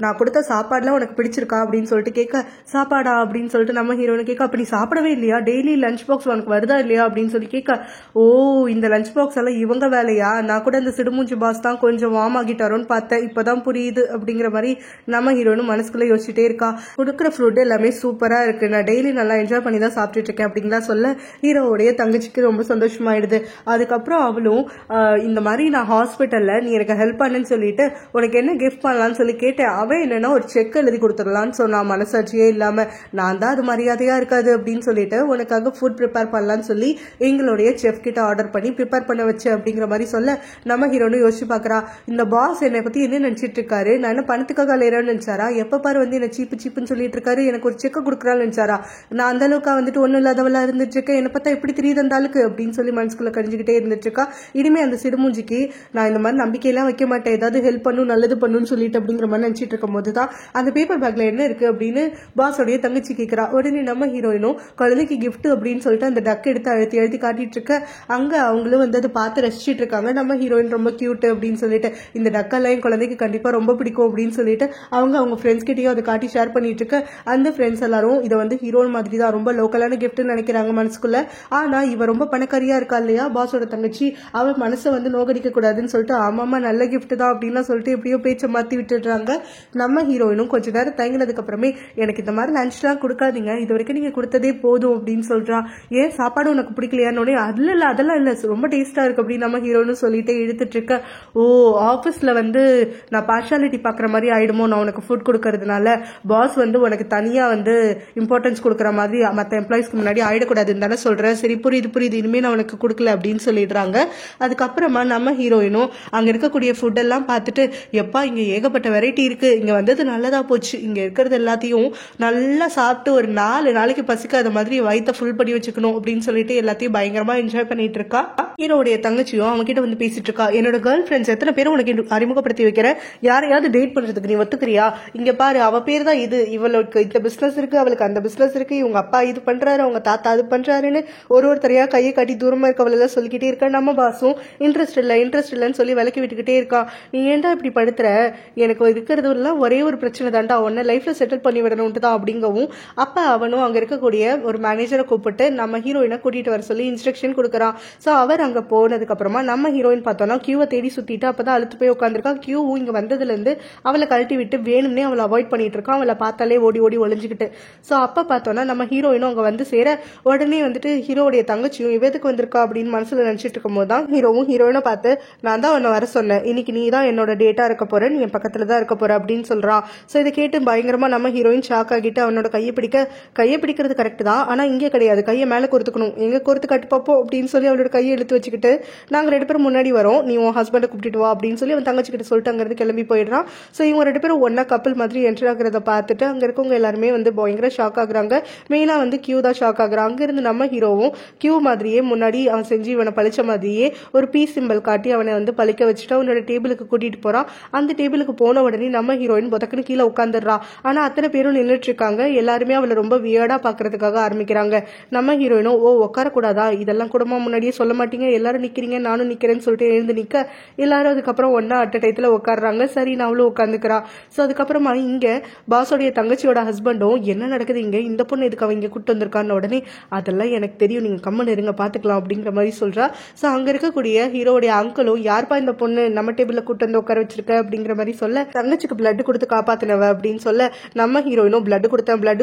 நான் கொடுத்த சாப்பாடுலாம் உனக்கு பிடிச்சிருக்கா அப்படின்னு சொல்லிட்டு கேட்க சாப்பாடா அப்படின்னு சொல்லிட்டு நம்ம ஹீரோயின் கேட்க அப்ப நீ சாப்பிடவே இல்லையா, டெய்லி லஞ்ச் பாக்ஸ் உனக்கு வருதா இல்லையா அப்படின்னு சொல்லி கேட்க ஓ இந்த லஞ்ச் பாக்ஸ் எல்லாம் இவங்க வேலையா, நான் கூட இந்த சிடுமூஞ்சி பாஸ் தான் கொஞ்சம் வார்ம் ஆகிட்டாரோன்னு பார்த்தேன், இப்பதான் புரியுது அப்படிங்கிற மாதிரி நம்ம ஹீரோனும் மனசுக்குள்ள யோசிச்சுட்டே இருக்கா. கொடுக்குற ஃபுட் எல்லாமே சூப்பரா இருக்கு, நான் டெய்லி நல்லா என்ஜாய் பண்ணி தான் சாப்பிட்டுட்டு இருக்கேன் அப்படின்லாம் சொல்ல ஹீரோவுடைய தங்கச்சிக்கு ரொம்ப சந்தோஷமாயிடுது. அதுக்கப்புறம் அவளும் இந்த மாதிரி நான் ஹாஸ்பிட்டல்ல நீ எனக்கு ஹெல்ப் பண்ணுன்னு சொல்லிட்டு உனக்கு என்ன கிஃப்ட் பண்ணலான்னு சொல்லி கேட்டேன். அவன் என்னன்னா ஒரு செக் எழுதி கொடுத்துடலான்னு சொன்னான். மனசாட்சியே இல்லாம நான் தான் அது மரியாதையா இருக்காது அப்படின்னு சொல்லிட்டு உனக்காக ஃபுட் ப்ரிப்பேர் பண்ணலான்னு சொல்லி எங்களுடைய செஃப் கிட்ட ஆர்டர் பண்ணி ப்ரிப்பேர் பண்ண வச்சு அப்படிங்கிற மாதிரி சொல்ல நம்ம ஹீரோனு யோசிச்சு பாக்குறா. இந்த பாஸ் என்னை பத்தி என்ன நினைச்சிட்டு இருக்காரு, நான் என்ன பணத்துக்காக அலையறேன்னு நினைச்சாரா, எப்ப பாரு வந்து என்ன சீப்புன்னு சொல்லிட்டு இருக்காரு, எனக்கு ஒரு செக் கொடுக்குறான்னு நினைச்சாரா, நான் அந்த அளவுக்கு வந்துட்டு ஒன்னும் இல்லாதவளா இருந்துட்டு இருக்கேன், என்னை பார்த்தா எப்படி தெரியுது அந்த ஆளுக்கு அப்படின்னு சொல்லி மனசுக்குள்ள கடிஞ்சுக்கிட்டே இருந்துட்டு இருக்கா. இனிமே அந்த சிடுமூஞ்சிக்கு நான் இந்த மாதிரி நம்பிக்கையெல்லாம் வைக்க மாட்டேன், ஏதாவது ஹெல்ப் பண்ணும் நல்லது பண்ணுன்னு சொல்லிட்டு அப்படிங்கிற மாதிரி நினைச்சிட்டு இருக்கும் போதுதான் அந்த பேப்பர் பேக்ல என்ன இருக்கு அப்படின்னு பாஸோடைய தங்கச்சி கேட்கிறா. உடனே நம்ம ஹீரோயினும் குழந்தைக்கு கிஃப்ட் அப்படின்னு சொல்லிட்டு அந்த டக் எடுத்து எழுதி காட்டிட்டு இருக்க. அங்க அவங்களும் வந்து அதை பார்த்து ரசிச்சிட்டு இருக்காங்க. நம்ம ஹீரோயின் ரொம்ப கியூட் அப்படின்னு சொல்லிட்டு இந்த டக்கெல்லாம் என் குழந்தைக்கு கண்டிப்பா ரொம்ப பிடிக்கும் அப்படின்னு சொல்லிட்டு அவங்க ஃப்ரெண்ட்ஸ் கிட்டயும் அதை காட்டி ஷேர் பண்ணிட்டு இருக்க. அந்த ஃப்ரெண்ட்ஸ் எல்லாரும் இதை வந்து ஹீரோயின் மாதிரி தான் ரொம்ப லோக்கலான கிஃப்ட்னு நினைக்கிறாங்க மனசுக்குள்ள. ஆனா இவ ரொம்ப பணக்காரியா இருக்கா இல்லையா பாஸோட தங்கச்சி, அவ மனசை வந்து நோகடிக்க கூடாதுன்னு சொல்லிட்டு ஆமாமா நல்ல கிஃப்ட் தான் அப்படின்லாம் சொல்லிட்டு எப்படியோ பேச்சை மாத்தி விட்டுடுறாங்க. நம்ம ஹீரோயினும் கொஞ்ச நேரம் தங்கினதுக்கு அப்புறமே எனக்கு இந்த மாதிரி லஞ்ச்லாம் கொடுக்காதீங்க, இது வரைக்கும் நீங்க கொடுத்ததே போதும் அப்படின்னு சொல்றா. ஏன் சாப்பாடு உனக்கு பிடிக்கலையான்னு இல்ல அதெல்லாம் இல்ல ரொம்ப டேஸ்டா இருக்கு அப்படின்னு நம்ம ஹீரோன்னு சொல்லிட்டு இழுத்துட்டு இருக்க. ஓ ஆபீஸ்ல வந்து நான் பார்ஷாலிட்டி பாக்குற மாதிரி ஆயிடுமோ நான் உனக்கு ஃபுட் கொடுக்கறதுனால, பாஸ் வந்து உனக்கு தனியா வந்து இம்பார்ட்டன்ஸ் கொடுக்குற மாதிரி மற்ற எம்ப்ளாயிஸ்க்கு முன்னாடி ஆயிடக்கூடாதுன்னு தானே சொல்றேன், சரி புரியுது இனிமே நான் உனக்கு கொடுக்கல அப்படின்னு சொல்லிடுறாங்க. அதுக்கப்புறமா நம்ம ஹீரோயினும் அங்க இருக்கக்கூடிய ஃபுட் எல்லாம் பார்த்துட்டு எப்பா இங்க ஏகப்பட்ட வெரைட்டி இருக்கு, இங்க வந்தது நல்லதா போச்சு, இங்க இருக்கிறது எல்லாத்தையும் நல்லா சாப்பிட்டு ஒரு 4 நாளைக்கு பசிக்காத மாதிரி வயிற்ற ஃபுல் பண்ணி வச்சுக்கணும் அப்படின்னு சொல்லிட்டு எல்லாத்தையும் பயங்கரமா என்ஜாய் பண்ணிட்டு இருக்கா. ஹீரோடைய தங்கச்சியும் அவங்க கிட்ட வந்து பேசிட்டு இருக்கா. என்னோட கேர்ள் ஃப்ரெண்ட்ஸ் எத்தனை பேரும் உனக்கு அறிமுகப்படுத்தி வைக்கிறேன், யாரையாவது டேட் பண்றதுக்கு நீ ஒத்துக்கிறியா, இங்க பாரு அவ பேர் தான் இது, இவளுக்கு இந்த பிசினஸ் இருக்கு, அவளுக்கு அந்த பிசினஸ் இருக்கு, இவங்க அப்பா இது பண்றாரு, அவங்க தாத்தா அது பண்றாருன்னு ஒருத்தரையா கையை காட்டி தூரமா இருக்கவளெல்லாம் சொல்லிக்கிட்டே இருக்கா. நம்ம பாஸும் இன்ட்ரெஸ்ட் இல்லைன்னு சொல்லி விலக்கி விட்டுக்கிட்டே இருக்கா. நீ ஏன்டா இப்படி படுத்துற, எனக்கு இருக்கிறது எல்லாம் ஒரே ஒரு பிரச்சனை தான்டா, உன்னை லைஃப்ல செட்டில் பண்ணி விடணும்ட்டு தான் அப்படிங்கவும் அப்ப அவனும் அங்க இருக்கக்கூடிய ஒரு மேனேஜரை கூப்பிட்டு நம்ம ஹீரோயினை கூட்டிட்டு வர சொல்லி இன்ஸ்ட்ரக்ஷன் கொடுக்குறான். சோ அவர் அங்க போனதுக்கு அப்புறமா நம்ம ஹீரோயின் பார்த்தோம்னா கியூவை தேடி சுத்திட்டு அப்பதான் அழுத்து போய் உட்காந்துருக்கா. கியூவும் இங்க வந்ததுல இருந்து அவளை கழட்டி விட்டு வேணும்னே அவளை அவாய்ட் பண்ணிட்டு இருக்கான், அவளை பார்த்தாலே ஓடி ஒளிஞ்சுக்கிட்டு. சோ அப்ப பார்த்தோம்னா நம்ம ஹீரோயினும் அங்க வந்து சேர உடனே வந்துட்டு ஹீரோடைய தங்கச்சியும் இவதுக்கு வந்திருக்கா அப்படின்னு மனசுல நினைச்சிட்டு இருக்கும் போதுதான் ஹீரோவும் ஹீரோயினை பார்த்து நான் தான் உன்னை வர சொன்னேன், இன்னைக்கு நீ தான் என்னோட டேட்டா இருக்க போற, நீ என் பக்கத்துல தான் இருக்க போற அப்படின்னு சொல்றான். சோ இதை கேட்டு பயங்கரமா நம்ம ஹீரோயின் ஷாக் ஆகிட்டு அவனோட கையை பிடிக்கிறது கரெக்ட் தான், ஆனா இங்கே கிடையாது, கையை மேல கோர்த்துக்கணும், எங்க கோர்த்து கட்டு பார்ப்போம் அப்படின்னு சொல்லி அவளோட கையை இழுத்து வச்சுக்கிட்டு நாங்க 2 பேரும் முன்னாடி வரோம், நீ உன் ஹஸ்பண்டை கூப்பிட்டு வா அப்படின்னு சொல்லி அவன் தங்கச்சி கிட்ட சொல்லிட்டு அங்கிருந்து கிளம்பி போயிடுறான். சோ இவங்க 2 பேரும் ஒன்னா கப்பல் மாதிரி என்டர் ஆகுறத பார்த்துட்டு அங்க இருக்கவங்க எல்லாருமே வந்து பயங்கர ஷாக் ஆகுறாங்க. மெயினா வந்து கியூ தான் ஷாக் ஆகுறான். அங்க இருந்து நம்ம ஹீரோவும் கியூ மாதிரியே முன்னாடி அவன் செஞ்சு இவனை பழிச்ச மாதிரியே ஒரு பீஸ் சிம்பிள் காட்டி அவனை வந்து பழிக்க வச்சுட்டு அவனோட டேபிளுக்கு கூட்டிட்டு போறான். அந்த டேபிளுக்கு போன உடனே நம்ம ஹீரோயின் பொதக்குன்னு கீழே உட்காந்துடுறா. ஆனா அத்தனை பேரும் நின்றுட்டு இருக்காங்க, எல்லாருமே அவளை ரொம்ப வியர்டா பாக்குறதுக்காக ஆரம்பிக்கிறாங்க. நம்ம ஹீரோயினும் ஓ உட்காரக்கூடாதா, இதெல்லாம் கூடமா முன்னாடியே சொல்ல மாட்டீங்க, எல்லாரும் நிக்கிறீங்க நானும் நிக்கிறேன்னு சொல்லிட்டு எழுந்து நிக்க எல்லாரும் அதுக்கப்புறம் ஒன்னா அட்ட டயத்துல உட்காடுறாங்க. சரி நான் அவளும் உட்காந்துக்கிறா. சோ அதுக்கப்புறமா இங்க பாஸோடைய தங்கச்சியோட ஹஸ்பண்டும் என்ன நடக்குது இங்க, இந்த பொண்ணு எதுக்கு அவங்க இங்க கூட்டு வந்திருக்கான்னு உடனே அதெல்லாம் எனக்கு தெரியும், நீங்க கம்மன் இருங்க பாத்துக்கலாம் அப்படிங்கிற மாதிரி சொல்றா. சோ அங்க இருக்கக்கூடிய ஹீரோடைய அங்கிளும் யார்ப்பா இந்த பொண்ணு நம்ம டேபிள்ல கூட்டு வந்து உட்கார வச்சிருக்க அப்படிங்கிற மாதிரி சொல்ல, தங்கச்சிக்கு பிளட் கொடுத்து காப்பாத்தினவ அப்படின்னு சொல்ல நம்ம ஹீரோயினும் பிளட்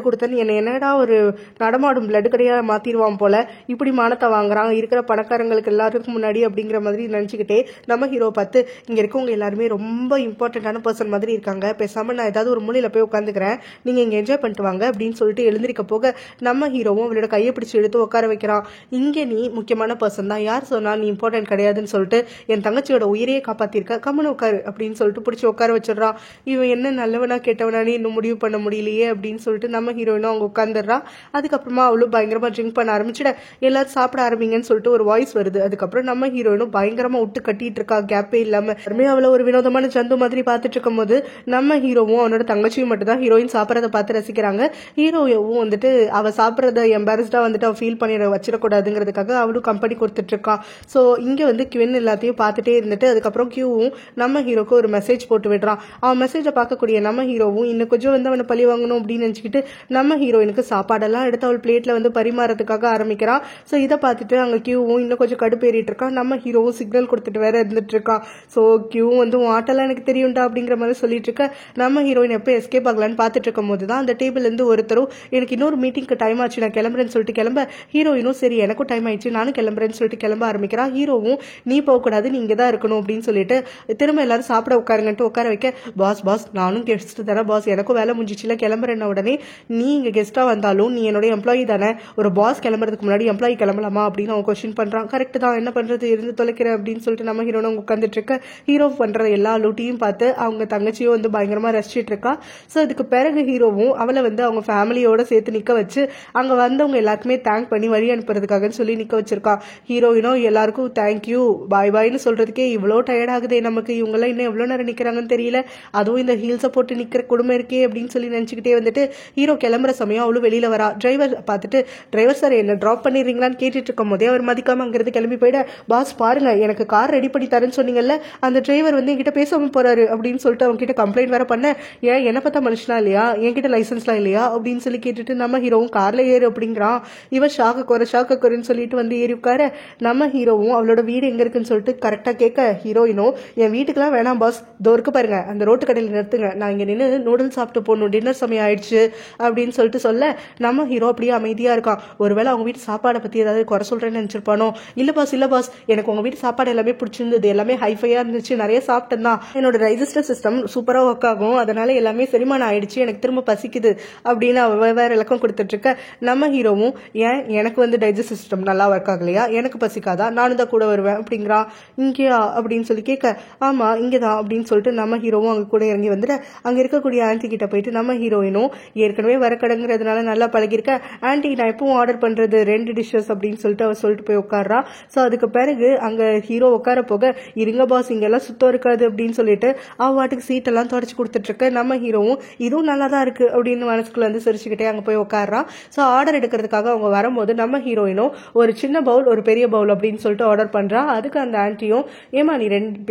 கொடுத்தேன்னு என்னடா ஒரு நடமாடும் பிளட் கடையா மாத்திடுவான் போல, இப்படி மானத்தை வாங்குறான் இருக்கிற பணக்காரங்களுக்கு எல்லாருக்கும் முன்னாடி அப்படிங்கிற மாதிரி நினைச்சுக்கிட்டே நம்ம ஹீரோ பார்த்து இங்க இருக்கவங்க எல்லாருமே ரொம்ப இம்பார்ட்டன்டான பர்சன் மாதிரி இருக்காங்க, பேசாம நான் ஏதாவது ஒரு மூலையில போய் உட்காந்துக்கிறேன், நீங்க இங்க என்ஜாய் பண்ணிட்டு வாங்க அப்படின்னு சொல்லிட்டு எழுந்திருக்க போக நம்ம ஹீரோவும் அவளோட கையை பிடிச்சு எடுத்து உட்கார வைக்கிறான். இங்க நீ முக்கியமான பர்சன் தான், யார் சொன்னா நீ இம்பார்ட்டன்ட் கிடையாதுன்னு சொல்லிட்டு என் தங்கச்சியோட உயிரையே காப்பாத்திருக்க, கம்மன் உட்காரு அப்படின்னு சொல்லிட்டு பிடிச்சி உட்கார வச்சிடறான். இவன் என்ன நல்லவனா கெட்டவனானே இன்னும் முடிவு பண்ண முடியலையே அப்படின்னு சொல்லிட்டு நம்ம ஹீரோயினும் அவங்க உட்காந்துடுறா. அதுக்கப்புறமா அவளும் பயங்கரமா ட்ரிங்க் பண்ண ஆரம்பிச்சுட எல்லாரும் சாப்பிட ஆரம்பிங்கன்னு சொல்லிட்டு ஒரு வாய்ஸ் வருது. அதுக்கப்புறம் நம்ம ஹீரோயினும் பயங்கரமா விட்டு கட்டிட்டு இருக்கா, கேப்பே இல்லாம. அவளை ஒரு வினோதமான ஜந்து மாதிரி பார்த்துட்டு இருக்கும் போது நம்ம ஹீரோவும் அவனோட தங்கச்சியும் மட்டும் தான் ஹீரோயின் சாப்பிடறத பார்த்து ரசிக்கிறாங்க. ஹீரோவும் வந்துட்டு அவ சாப்பிடறத எம்பாரஸ்டா வந்துட்டு அவ ஃபீல் பண்ணி வச்சிடக்கூடாதுங்கிறதுக்காக அவளும் கம்பெனி கொடுத்துட்டு இருக்கான். சோ இங்க வந்து கிவின் எல்லாத்தையும் பார்த்துட்டே இருந்துட்டு அதுக்கப்புறம் கியூவும் நம்ம ஹீரோக்கு ஒரு மெசேஜ் போட்டு விடுறான். அவன் மெசேஜை பார்க்கக்கூடிய நம்ம ஹீரோவும் இன்னும் கொஞ்சம் வந்து அவனை பழி வாங்கணும் அப்படின்னு நினைச்சுக்கிட்டு நம்ம ஹீரோயினுக்கு சாப்பாடெல்லாம் எடுத்து அவள் பிளேட்ல வந்து பரிமாறதுக்காக ஆரம்பிக்கிறான். சோ இதை பார்த்துட்டு அங்க கியூவும் இன்னும் கொஞ்சம் கடுப்பேறிட்டு இருக்கான். நம்ம ஹீரோவும் சிக்னல் கொடுத்துட்டு வேற இருந்துட்டு இருக்கான். சோ கியூவும் வந்து ஆட்டெல்லாம் எனக்கு தெரியும்டா அப்படிங்கிற மாதிரி சொல்லிட்டு இருக்க நம்ம ஹீரோயின் எப்ப எஸ்கேப் ஆகலான்னு பார்த்துட்டு இருக்கும் போதுதான் அந்த டேபிள் இருந்து ஒருத்தரும் எனக்கு இன்னொரு மீட்டிங்க்கு டைம் ஆச்சு நான் கிளம்புறேன்னு சொல்லிட்டு கிளம்ப, ஹீரோயினும் சரி எனக்கும் டைம் ஆயிடுச்சு நானும் கிளம்புறேன்னு சொல்லிட்டு கிளம்ப ஆரம்பிக்கிறான். ஹீரோவும் நீ போக கூடாது, நீ இங்கதான் இருக்கணும் அப்படின்னு சொல்லிட்டு திரும்ப எல்லாரும் சாப்பிட உட்காருங்கன்ட்டு உட்கார வைக்க, பாஸ் பாஸ் நானும் கெஸ்ட் தானே பாஸ், எனக்கும் வேலை முடிஞ்சிச்சுல கிளம்புறேன்ன உடனே, நீ இங்க கெஸ்டா வந்தாலும் நீ என்னோட எம்ப்ளாயி தானே, ஒரு பாஸ் கிளம்புறதுக்கு முன்னாடி எம்ப்ளாயி கிளம்பலாமா அப்படின்னு அவன் கொஸ்டின் பண்றான். கரெக்ட் தான், என்ன பண்றது, இருந்து தொலைக்கிற அப்படின்னு சொல்லிட்டு நம்ம ஹீரோனை உட்காந்துட்டு இருக்க. ஹீரோ பண்ற எல்லா லூட்டியும் பார்த்து அவங்க தங்கச்சியும் வந்து பயங்கரமா ரசிச்சிட்டு இருக்கா. ஸோ இதுக்கு பிறகு ஹீரோவும் அவளை வந்து அவங்க ஃபேமிலியோட சேர்த்து நிக்க வச்சு அங்க வந்தவங்க எல்லாருக்குமே தேங்க் பண்ணி வழி அனுப்புறதுக்காக சொல்லி நிக்க வச்சிருக்கா. ஹீரோயினும் எல்லாருக்கும் தேங்க்யூ பாய் பாய்னு சொல்றதுக்கே இவ்வளோ டயர்ட் ஆகுதே நமக்கு, இவங்கெல்லாம் இன்னும் எவ்வளவு நேரம் நிக்கிறாங்கன்னு தெரியல, அதுவும் இந்த ஹீல்ஸை போட்டு நிக்கிற குடும்பம் இருக்கே அப்படின்னு சொல்லி நினைச்சுக்கிட்டே வந்துட்டு ஹீரோ கிளம்புற சமயம் அவளும் வெளியில வரா. டிரைவர் பார்த்துட்டு, டிரைவர் சார் என்ன டிராப் பண்ணிடுறீங்களான்னு கேட்டுட்டு இருக்கும் போதே அவர் மதிக்காம அங்கிருந்து கிளம்பி போயிட, பாஸ் பாருங்க எனக்கு கார் ரெடி பண்ணி தரேன்னு சொன்னீங்கல்ல, அந்த டிரைவர் வந்து என்கிட்ட பேசாம போறாரு அப்படின்னு சொல்லிட்டு அவங்க கிட்ட கம்ப்ளைண்ட் வேற பண்ண, ஏன் என்ன பார்த்தா மனுஷனா இல்லையா, என்கிட்ட லைசன்ஸ்லாம் இல்லையா அப்படின்னு சொல்லி கேட்டுட்டு நம்ம ஹீரோவும் கார்ல ஏறு அப்படிங்கிறான். இவன் ஷாக்கு குறைன்னு சொல்லிட்டு வந்து ஏறி உட்கார, நம்ம ஹீரோவும் அவளோட வீடு எங்க இருக்குன்னு சொல்லிட்டு கரெக்டா கேட்க, ஹீரோயினும் என் வீட்டுக்குலாம் வேணாம் பாஸ், தோருக்கு பாருங்க அந்த ரோட்டு கடையில் நிறுத்துங்க, நான் இங்க நின்று நூடுல்ஸ் சாப்பிட்டு போகணும், டின்னர் சமயம் ஆயிடுச்சு அப்படின்னு சொல்லிட்டு சொல்ல, நம்ம ஹீரோ அப்படியே அமைதியா இருக்கான். ஒருவேளை அவங்க வீட்டு சாப்பாடை பத்தி ஏதாவது குறை சொல்றேன்னு நினைச்சிருப்பானோ. இல்ல பாஸ் எனக்கு உங்க வீட்டு சாப்பாடு எல்லாமே பிடிச்சிருந்தது, எல்லாமே ஹைஃபையா இருந்துச்சு, நிறைய சாப்பிட்டேன் தான், என்னோட டைஜஸ்டர் சிஸ்டம் சூப்பரா ஒர்க் ஆகும், அதனால எல்லாமே செரிமானம் ஆயிடுச்சு, எனக்கு திரும்ப பசிக்குது அப்படின்னு அவ வேற இலக்கம் கொடுத்துட்டு இருக்க. நம்ம ஹீரோவும் ஏன் எனக்கு வந்து டைஜஸ்ட் சிஸ்டம் நல்லா ஒர்க் ஆகலையா, எனக்கு பசிக்காதா, நானும் தான் கூட வருவேன் அப்படிங்கிறான். இங்கேயா அப்படின்னு சொல்லி கேட்க, ஆமா இங்கதான் அப்படின்னு சொல்லிட்டு நம்ம ஹீரோவும் அங்க கூட இறங்கி வந்துட்டு அங்க இருக்கக்கூடிய ஆன்டி கிட்ட போயிட்டு நம்ம ஹீரோயினும் ஏற்கனவே வரக்கடங்கிறதுனால நல்லா பழகிருக்க, ஆன்டி நான் எப்பவும் ஆர்டர் பண்றது 2 டிஷ்ஷஸ் அப்படின்னு சொல்லிட்டு அவர் சொல்லிட்டு போய் உட்கார்றா. ஸோ அதுக்கு பிறகு அங்க ஹீரோ உட்கார போக, இருங்க பாஸ் இங்கெல்லாம் சுத்தம் இருக்காது அப்படின்னு சொல்லிட்டு அவ வாட்டுக்கு சீட்டெல்லாம் தொடச்சு கொடுத்துட்டு இருக்க. நம்ம ஹீரோவும் இதுவும் நல்லா தான் இருக்கு அப்படின்னு மனசுக்குள்ள வந்து சிரிச்சுக்கிட்டே அங்க போய் உட்கார்றா. ஸோ ஆர்டர் எடுக்கிறதுக்காக அவங்க வரும்போது நம்ம ஹீரோயினும் ஒரு சின்ன பவுல் ஒரு பெரிய பவுல் அப்படின்னு சொல்லிட்டு ஆர்டர் பண்றா. அதுக்கு அந்த ஆன்டியும், ஏமா நீ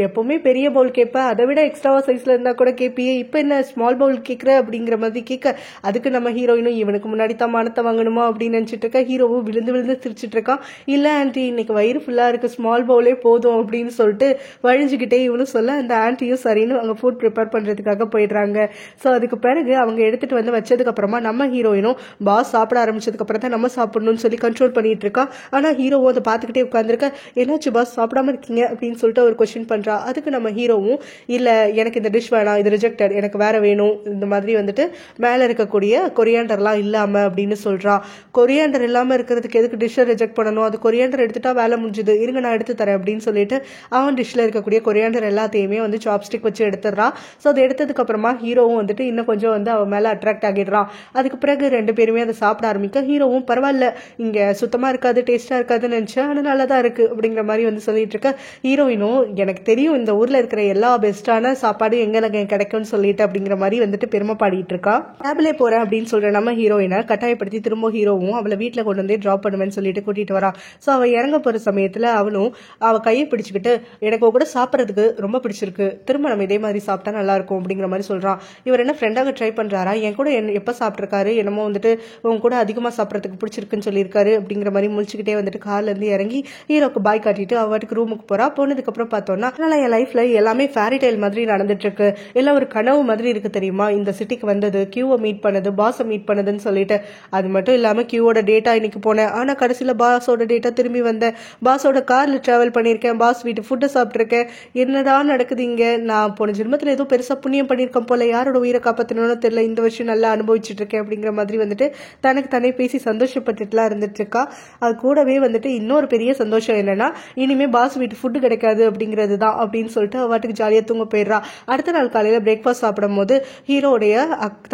எப்பவுமே பெரிய பவுல் கேட்ப, அதை விட எக்ஸ்ட்ராவா சைஸ்ல இருந்தா கூட கேட்பியே, இப்ப என்ன ஸ்மால் பவுல் கேட்கிற அப்படிங்கிற மாதிரி கேட்க, அதுக்கு நம்ம ஹீரோயினும் இவனுக்கு முன்னாடி தான் மானத்தை வாங்கணுமா அப்படின்னு நினைச்சிட்டு இருக்க. ஹீரோவும் விழுந்து சிரிச்சிட்டு இருக்கான். இல்ல ஆன்டி இன்னைக்கு வயிறு ஃபுல்லா இருக்கு, ஸ்மால் பவுலே போதும் அப்படின்னு சொல்லிட்டு வழிஞ்சுக்கிட்டே இவனும் சொல்ல, அந்த ஆன்டியும் சரின்னு அங்க ஃபுட் ப்ரிப்பேர் பண்றதுக்காக போயிடுறாங்க. ஸோ அதுக்கு பிறகு அவங்க எடுத்துட்டு வந்து வச்சதுக்கு அப்புறமா நம்ம ஹீரோயினும் பாஸ் சாப்பிட ஆரம்பிச்சதுக்கு அப்புறம் தான் நம்ம சாப்பிடணும்னு சொல்லி கண்ட்ரோல் பண்ணிட்டு இருக்கா. ஆனா ஹீரோவும் அதை பார்த்துக்கிட்டே உட்காந்துருக்க, என்னாச்சு பாஸ் சாப்பிடாம இருக்கீங்க அப்படின்னு சொல்லிட்டு அவர் கொஸ்டின் பண்றா. அதுக்கு நம்ம ஹீரோவும், இல்ல எனக்கு இந்த டிஷ் வேணாம், இது ரிஜெக்டட், எனக்கு வேற வேணும், இந்த மாதிரி வந்துட்டு மேல இருக்கக்கூடிய கொரியாண்டர்லாம் இல்லாம அப்படின்னு சொல்றா. கொரியாண்டர் இல்லாம இருக்கிறதுக்கு எதுக்கு டிஷ்ஷை ரிஜெக்ட் பண்ணணும், அது கொரியாண்டர் எடுத்துட்டா வேலை முடிஞ்சுது, இருங்க நான் எடுத்து தரேன் அப்படின்னு சொல்லிட்டு அவன் டிஷ்ல இருக்கக்கூடிய கொரியாண்டர் எல்லாத்தையுமே வந்து சாப்ஸ்டிக் வச்சு எடுத்துடுறான். ஸோ அதை எடுத்ததுக்கு அப்புறமா ஹீரோவும் வந்துட்டு இன்னும் கொஞ்சம் வந்து அவன் மேல அட்ராக்ட் ஆகிடுறான். அதுக்கு பிறகு 2 பேருமே அதை சாப்பிட ஆரம்பிக்க, ஹீரோவும் பரவாயில்ல இங்க சுத்தமா இருக்காது, டேஸ்டா இருக்காதுன்னு நினைச்சேன், ஆனா நல்லா தான் இருக்கு அப்படிங்கிற மாதிரி வந்து சொல்லிட்டு இருக்க. ஹீரோயினும் எனக்கு தெரியும் இந்த ஊர்ல இருக்கிற எல்லா பெஸ்டான சாப்பாடு எங்க எனக்கு கிடைக்கும்னு சொல்லிட்டு அப்படிங்கிற மாதிரி வந்துட்டு பெருமை பாடிட்டு இருக்கா. கேப்லே போறேன் அப்படின்னு சொல்ற நம்ம ஹீரோயினை கட்டாயப்படுத்தி திரும்ப ஹீரோவும் அவளை வீட்டுல கொண்டு வந்து டிராப் பண்ணுவேன்னு சொல்லிட்டு கூட்டிட்டு வரா. ஸோ அவ இறங்க போற சமயத்துல அவனும் அவ கையை பிடிச்சுக்கிட்டு, எனக்கு கூட சாப்பிட்றதுக்கு ரொம்ப பிடிச்சிருக்கு, திரும்ப நம்ம இதே மாதிரி சாப்பிட்டா நல்லா இருக்கும் அப்படிங்கிற மாதிரி சொல்றான். இவர் என்ன ஃப்ரெண்டாக ட்ரை பண்றாரா, என் கூட எப்ப சாப்பிட்ருக்காரு, என்னமோ வந்துட்டு உங்க கூட அதிகமா சாப்பிட்றதுக்கு பிடிச்சிருக்குன்னு சொல்லியிருக்காரு அப்படிங்கிற மாதிரி முழிச்சுக்கிட்டே வந்துட்டு கார்ல இருந்து இறங்கி ஹீரோக்கு பாய் காட்டிட்டு அவட்டுக்கு ரூமுக்கு போறா. போனதுக்கு அப்புறம் பார்த்தோம்னா அதனால என் லைஃப்ல எல்லாமே ஃபேரி டைல் மாதிரி நடந்துட்டு இருக்கு, எல்லாம் ஒரு கனவு மாதிரி இருக்கு தெரியுமா, இந்த சிட்டிக்கு வந்தது, கியூவை மீட் பண்ணது, பாஸை மீட் பண்ணதுன்னு சொல்லிட்டு. அது மட்டும் இல்லாம கியூவோட டேட்டா இன்னைக்கு போனேன், ஆனா கடைசியில பாஸோட டேட்டா திரும்பி வந்தேன், பாஸோட கார்ல டிராவல் பண்ணியிருக்கேன், பாஸ் வீட்டு ஃபுட்டை சாப்பிட்டுருக்கேன், என்னதான் நடக்குது இங்க, நான் போன ஜென்மத்துல ஏதோ பெருசா புண்ணியம் பண்ணியிருக்கேன் போல, யாரோட உயிரை காப்பாற்றணும்னு தெரியல, இந்த வருஷம் நல்லா அனுபவிச்சுட்டு இருக்கேன் அப்படிங்கிற மாதிரி வந்துட்டு தனக்கு தானே பேசி சந்தோஷப்பட்டுட்டுலாம் இருந்துட்டு இருக்கா. அது கூடவே வந்துட்டு இன்னொரு பெரிய சந்தோஷம் என்னன்னா, இனிமே பாஸ் வீட்டு ஃபுட்டு கிடைக்காது அப்படிங்கிறது தான் அப்படின்னு சொல்லிட்டு வாட்டுக்கு ஜாலியா தூங்க போயிடுறா. அடுத்த நாள் காலையில பிரேக்ஃபாஸ்ட் சாப்பிடும் போது ஹீரோடைய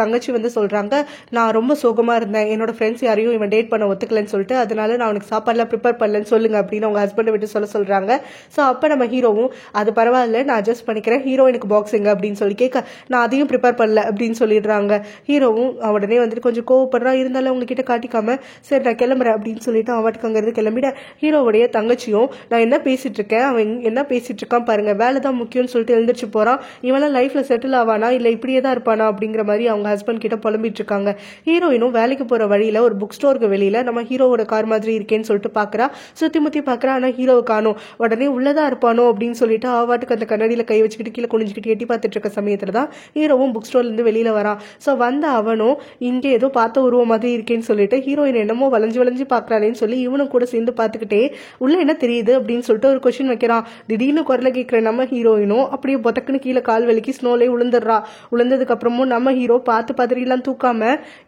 தங்கச்சி வந்து சொல்றாங்க, நான் ரொம்ப சோகமா இருந்தேன், என்னோட ஃப்ரெண்ட்ஸ் யாரையும் இவன் டேட் பண்ண ஒத்துக்கலன்னு சொல்லிட்டு, அதனால நான் அவனுக்கு சாப்பாடுலாம் ப்ரிப்பேர் பண்ணலன்னு சொல்லுங்க அப்படின்னு அவங்க ஹஸ்பண்டை விட்டு சொல்றாங்க. ஸோ அப்ப நம்ம ஹீரோவும் அது பரவாயில்ல நான் அட்ஜஸ்ட் பண்ணிக்கிறேன், ஹீரோயினுக்கு பாக்ஸிங் அப்படின்னு சொல்லி கேட்க, நான் அதையும் ப்ரிப்பேர் பண்ணல அப்படின்னு சொல்லிடுறாங்க. ஹீரோவும் உடனே வந்துட்டு கொஞ்சம் கோவப்படுறா, இருந்தாலும் உங்ககிட்ட காட்டிக்காம சரி நான் கிளம்புறேன் அப்படின்னு சொல்லிட்டு அவட்டுக்கு அங்கிருந்து கிளம்பிட, ஹீரோவுடைய தங்கச்சியும் நான் என்ன பேசிட்டு இருக்கேன், அவன் என்ன பேசிட்டு இருக்கான் பாருங்க, வேலை தான் முக்கியம்னு சொல்லிட்டு எழுந்திரிச்சு போறான், இவெல்லாம் லைஃப்ல செட்டில் ஆவானா இல்ல இப்படியே தான் இருப்பானா அப்படிங்கிற மாதிரி அவங்க ஹஸ்பண்ட் கிட்ட புலம்பிட்டு இருக்காங்க. ஹீரோயினும் வேலைக்கு போற வழியில ஒரு புக் ஸ்டோருக்கு வெளியில நம்ம ஹீரோவோட கார் மாதிரி இருக்கேன்னு சொல்லிட்டு பாக்குறா. சுத்தி முத்தி பாக்குறா, ஆனா ஹீரோவை காணும். உடனே உள்ளதா இருப்பானோ அப்படின்னு சொல்லிட்டு ஆவாட்டுக்கு அந்த கண்ணாடியில கை வச்சுக்கிட்டு கீழே குனிஞ்சுக்கிட்டு எட்டி பார்த்துட்டு இருக்க சமயத்துல தான் ஹீரோவும் புக் ஸ்டோர்ல இருந்து வெளியில வரான். ஸோ வந்த அவனும் இங்கே ஏதோ பார்த்த உருவம் மாதிரி இருக்கேன்னு சொல்லிட்டு ஹீரோயின் என்னமோ வளைஞ்சு பாக்குறானேன்னு சொல்லி இவனும் கூட சேர்ந்து பார்த்துக்கிட்டே உள்ள என்ன தெரியுது அப்படின்னு சொல்லிட்டு ஒரு கொஸ்டின் வைக்கிறான். திடீர்னு குரலை கேட்குற நம்ம ஹீரோயினும் அப்படியே பொத்தக்குன்னு கீழே கால் வலிக்கு ஸ்னோலே விழுந்துடுறா. விழுந்ததுக்கு அப்புறமும் நம்ம ஹீரோ பார்த்து பதறிலாம் தூக்காம